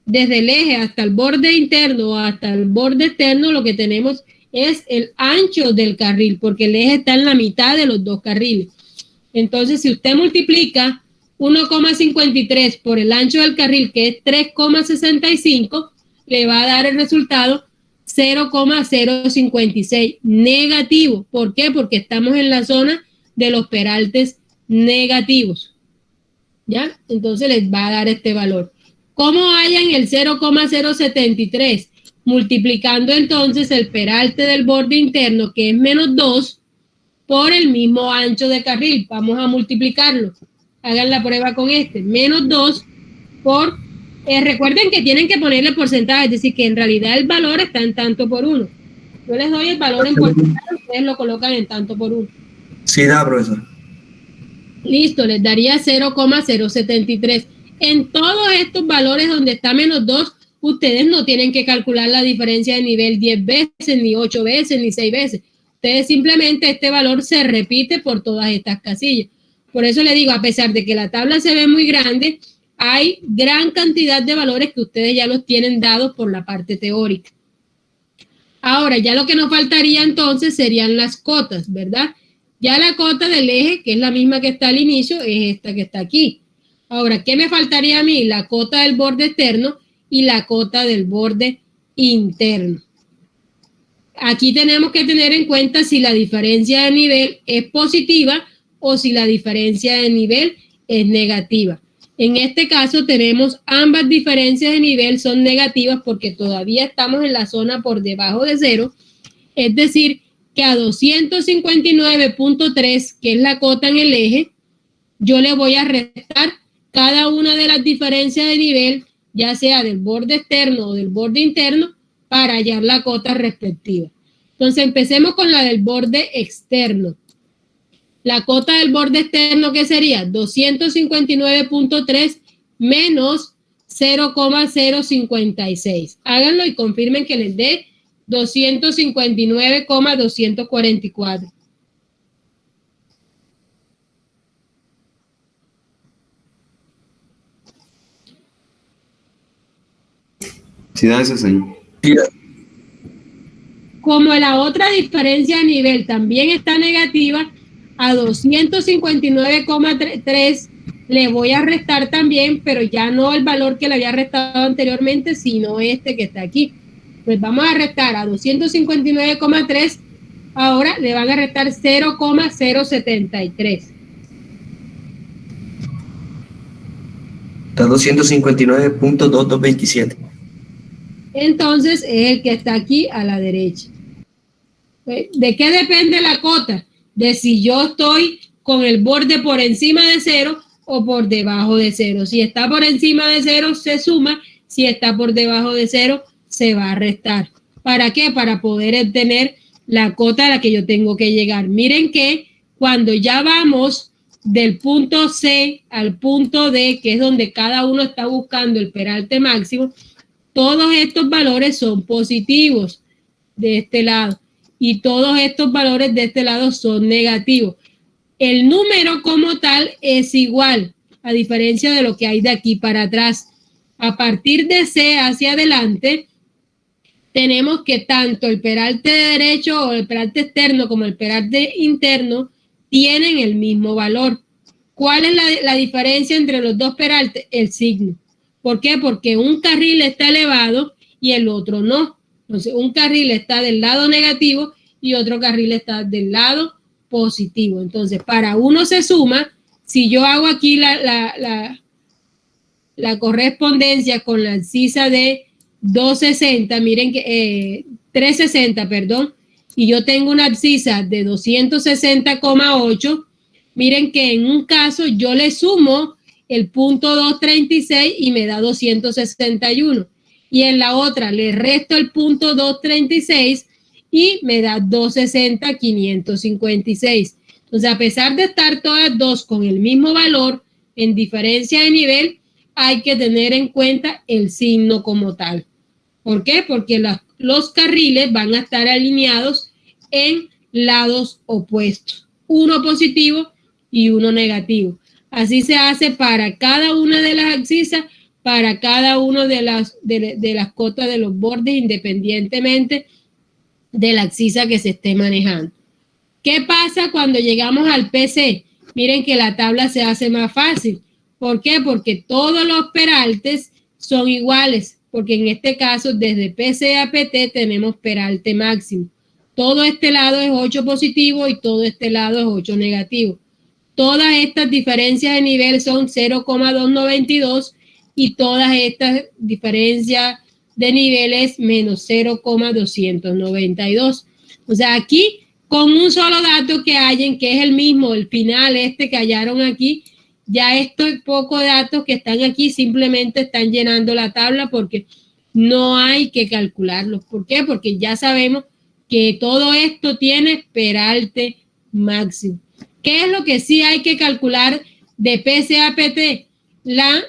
Desde el eje hasta el borde interno o hasta el borde externo, lo que tenemos es el ancho del carril, porque el eje está en la mitad de los 2 carriles. Entonces, si usted multiplica 1,53 por el ancho del carril, que es 3,65, le va a dar el resultado 0,056 negativo. ¿Por qué? Porque estamos en la zona de los peraltes negativos, ¿ya? Entonces les va a dar este valor. ¿Cómo hallan el 0,073? Multiplicando entonces el peralte del borde interno, que es menos 2, por el mismo ancho de carril. Vamos a multiplicarlo. Hagan la prueba con menos 2 por... recuerden que tienen que ponerle porcentaje, es decir, que en realidad el valor está en tanto por 1. Yo les doy el valor en porcentaje, ustedes lo colocan en tanto por 1. Sí da, profesor. Listo, les daría 0,073. En todos estos valores donde está menos 2, ustedes no tienen que calcular la diferencia de nivel 10 veces, ni 8 veces, ni 6 veces. Ustedes simplemente este valor se repite por todas estas casillas. Por eso le digo, a pesar de que la tabla se ve muy grande, hay gran cantidad de valores que ustedes ya los tienen dados por la parte teórica. Ahora, ya lo que nos faltaría entonces serían las cotas, ¿verdad? Ya la cota del eje, que es la misma que está al inicio, es esta que está aquí. Ahora, ¿qué me faltaría a mí? La cota del borde externo y la cota del borde interno. Aquí tenemos que tener en cuenta si la diferencia de nivel es positiva o si la diferencia de nivel es negativa. En este caso tenemos ambas diferencias de nivel son negativas porque todavía estamos en la zona por debajo de 0, es decir, que a 259.3, que es la cota en el eje, yo le voy a restar cada una de las diferencias de nivel, ya sea del borde externo o del borde interno, para hallar la cota respectiva. Entonces empecemos con la del borde externo. La cota del borde externo, ¿qué sería? 259.3 menos 0,056. Háganlo y confirmen que les dé 259,244. Sí da eso, señor. Como la otra diferencia de nivel también está negativa, a 259,3 le voy a restar también, pero ya no el valor que le había restado anteriormente, sino este que está aquí. Pues vamos a restar a 259,3, ahora le van a restar 0,073. Está 259.2227. Entonces es el que está aquí a la derecha. ¿De qué depende la cota? De si yo estoy con el borde por encima de 0 o por debajo de 0. Si está por encima de 0 se suma, si está por debajo de 0 se va a restar. ¿Para qué? Para poder obtener la cota a la que yo tengo que llegar. Miren que cuando ya vamos del punto C al punto D, que es donde cada uno está buscando el peralte máximo, todos estos valores son positivos de este lado y todos estos valores de este lado son negativos. El número como tal es igual, a diferencia de lo que hay de aquí para atrás. A partir de C hacia adelante, tenemos que tanto el peralte derecho o el peralte externo como el peralte interno tienen el mismo valor. ¿Cuál es la diferencia entre los dos peraltes? El signo. ¿Por qué? Porque un carril está elevado y el otro no. Entonces, un carril está del lado negativo y otro carril está del lado positivo. Entonces, para uno se suma, si yo hago aquí la correspondencia con la abscisa de 260, miren que 360, perdón, y yo tengo una abscisa de 260,8, miren que en un caso yo le sumo el punto 236 y me da 261. Y en la otra le resto el punto 236 y me da 260,556. Entonces, a pesar de estar todas dos con el mismo valor, en diferencia de nivel, hay que tener en cuenta el signo como tal. ¿Por qué? Porque los carriles van a estar alineados en lados opuestos. Uno positivo y uno negativo. Así se hace para cada una de las abscisas, para cada una de las cotas de los bordes, independientemente de la abscisa que se esté manejando. ¿Qué pasa cuando llegamos al PC? Miren que la tabla se hace más fácil. ¿Por qué? Porque todos los peraltes son iguales, porque en este caso desde PC a PT tenemos peralte máximo. Todo este lado es 8 positivo y todo este lado es 8 negativo. Todas estas diferencias de nivel son 0,292 y todas estas diferencias de niveles menos 0,292. O sea, aquí con un solo dato que hallen, que es el mismo, el final este que hallaron aquí, ya estos pocos datos que están aquí simplemente están llenando la tabla porque no hay que calcularlos. ¿Por qué? Porque ya sabemos que todo esto tiene peralte máximo. ¿Qué es lo que sí hay que calcular de PC a PT? La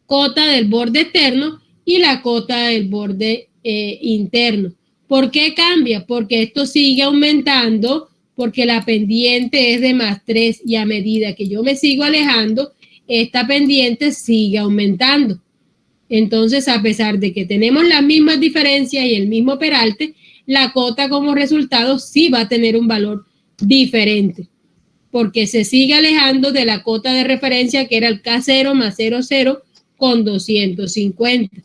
cota del borde externo y la cota del borde interno. ¿Por qué cambia? Porque esto sigue aumentando, porque la pendiente es de +3 y a medida que yo me sigo alejando, esta pendiente sigue aumentando. Entonces, a pesar de que tenemos las mismas diferencias y el mismo peralte, la cota como resultado sí va a tener un valor diferente, porque se sigue alejando de la cota de referencia que era el K0 más 00 con 250.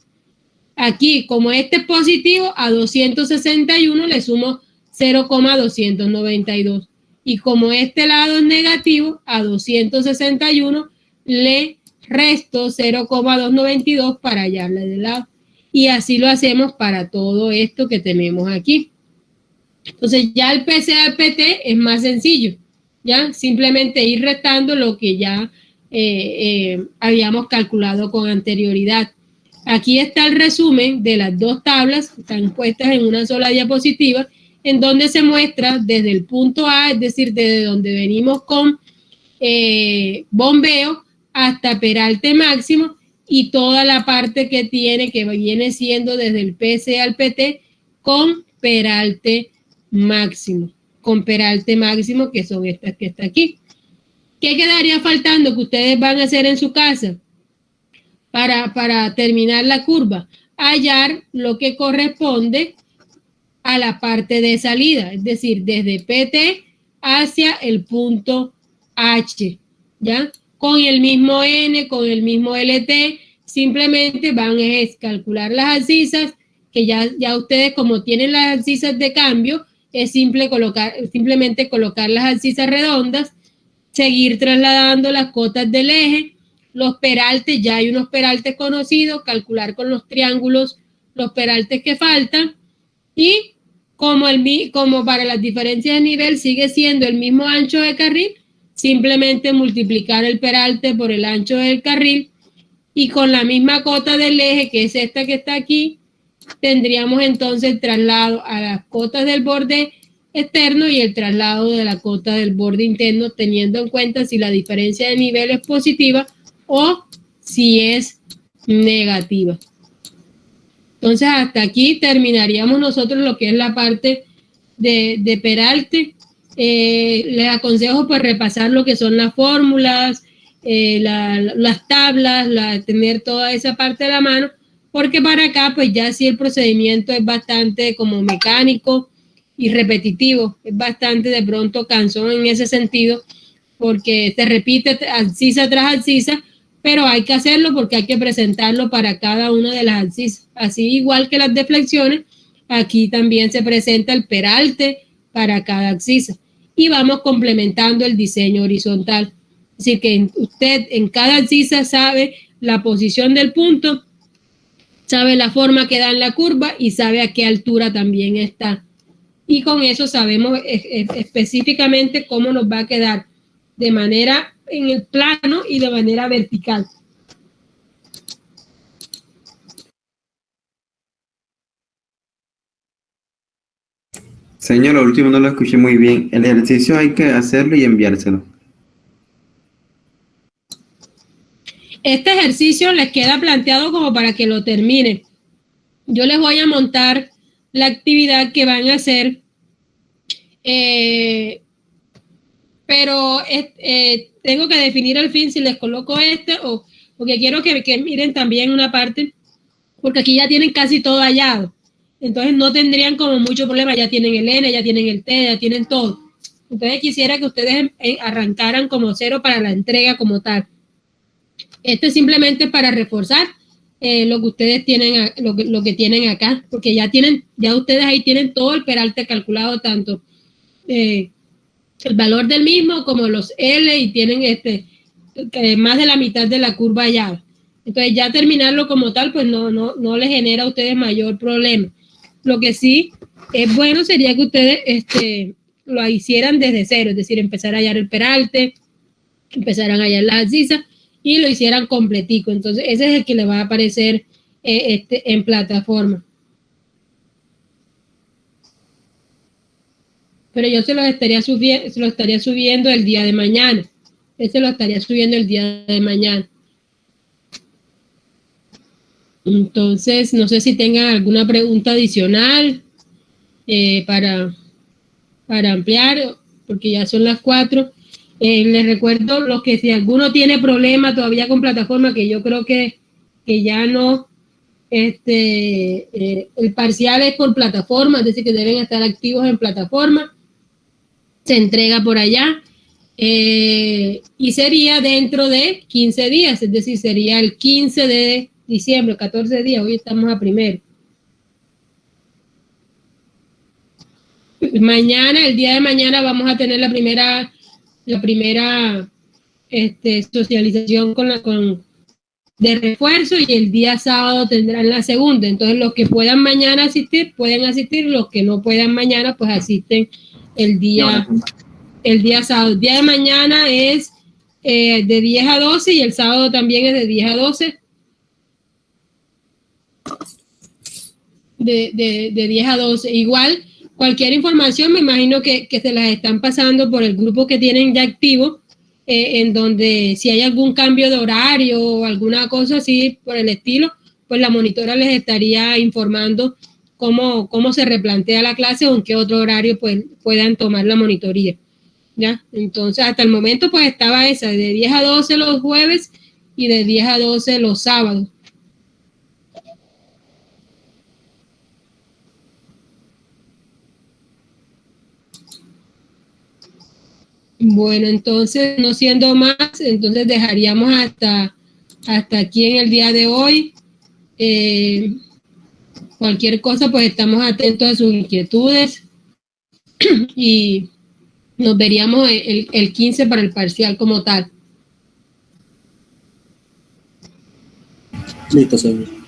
Aquí, como este es positivo, a 261 le sumo 0,292. Y como este lado es negativo, a 261 le resto 0,292 para hallarle de lado. Y así lo hacemos para todo esto que tenemos aquí. Entonces ya el PC al PT es más sencillo. ¿Ya? Simplemente ir restando lo que ya habíamos calculado con anterioridad. Aquí está el resumen de las dos tablas, están puestas en una sola diapositiva, en donde se muestra desde el punto A, es decir, desde donde venimos con bombeo hasta peralte máximo y toda la parte que tiene, que viene siendo desde el PC al PT con peralte máximo. Con peralte máximo, que son estas que está aquí. ¿Qué quedaría faltando que ustedes van a hacer en su casa para terminar la curva? hallar lo que corresponde a la parte de salida, es decir, desde PT hacia el punto H, ¿ya? Con el mismo N, con el mismo LT, simplemente van a calcular las abscisas, que ya ustedes como tienen las abscisas de cambio, es simplemente colocar las abscisas redondas, seguir trasladando las cotas del eje, los peraltes, ya hay unos peraltes conocidos, calcular con los triángulos los peraltes que faltan, y como para las diferencias de nivel sigue siendo el mismo ancho de carril, simplemente multiplicar el peralte por el ancho del carril, y con la misma cota del eje, que es esta que está aquí, tendríamos entonces el traslado a las cotas del borde externo y el traslado de la cota del borde interno, teniendo en cuenta si la diferencia de nivel es positiva o si es negativa. Entonces hasta aquí terminaríamos nosotros lo que es la parte de peralte. Les aconsejo pues repasar lo que son las fórmulas, las tablas, tener toda esa parte de la mano, porque para acá pues ya sí el procedimiento es bastante como mecánico y repetitivo, es bastante de pronto cansón en ese sentido, porque se repite abscisa tras abscisa, pero hay que hacerlo porque hay que presentarlo para cada una de las abscisas. Así igual que las deflexiones, aquí también se presenta el peralte para cada abscisa y vamos complementando el diseño horizontal. Así que usted en cada abscisa sabe la posición del punto, sabe la forma que da en la curva y sabe a qué altura también está. Y con eso sabemos específicamente cómo nos va a quedar de manera en el plano y de manera vertical. Señor, lo último no lo escuché muy bien. El ejercicio hay que hacerlo y enviárselo. Este ejercicio les queda planteado como para que lo terminen. Yo les voy a montar la actividad que van a hacer, pero tengo que definir al fin si les coloco o porque quiero que miren también una parte, porque aquí ya tienen casi todo hallado. Entonces no tendrían como mucho problema, ya tienen el N, ya tienen el T, ya tienen todo. Entonces quisiera que ustedes arrancaran como cero para la entrega como tal. Esto es simplemente para reforzar lo que ustedes tienen, lo que tienen acá, porque ya ustedes ahí tienen todo el peralte calculado, tanto el valor del mismo como los L, y tienen más de la mitad de la curva allá. Entonces ya terminarlo como tal, pues no les genera a ustedes mayor problema. Lo que sí es bueno sería que ustedes lo hicieran desde cero, es decir, empezar a hallar el peralte, empezaran a hallar las abscisas y lo hicieran completico. Entonces ese es el que le va a aparecer en plataforma. Pero yo se lo estaría subiendo el día de mañana. Ese lo estaría subiendo el día de mañana. Entonces, no sé si tengan alguna pregunta adicional para ampliar, porque ya son las 4. Les recuerdo que si alguno tiene problema todavía con plataforma, que yo creo que ya no, el parcial es por plataforma, es decir, que deben estar activos en plataforma, se entrega por allá, y sería dentro de 15 días, es decir, sería el 15 de diciembre, 14 días, hoy estamos a 1. Mañana, el día de mañana, vamos a tener la primera socialización de refuerzo, y el día sábado tendrán la segunda. Entonces los que puedan mañana asistir, pueden asistir, los que no puedan mañana, pues asisten el día sábado. El día de mañana es de 10 a 12 y el sábado también es de 10 a 12. De 10 a 12. Igual, cualquier información, me imagino que se las están pasando por el grupo que tienen ya activo, en donde si hay algún cambio de horario o alguna cosa así por el estilo, pues la monitora les estaría informando cómo se replantea la clase o en qué otro horario pues puedan tomar la monitoría. ¿Ya? Entonces, hasta el momento pues estaba esa, de 10 a 12 los jueves y de 10 a 12 los sábados. Bueno, entonces, no siendo más, entonces dejaríamos hasta aquí en el día de hoy. Cualquier cosa, pues estamos atentos a sus inquietudes y nos veríamos el 15 para el parcial como tal. Listo, señor.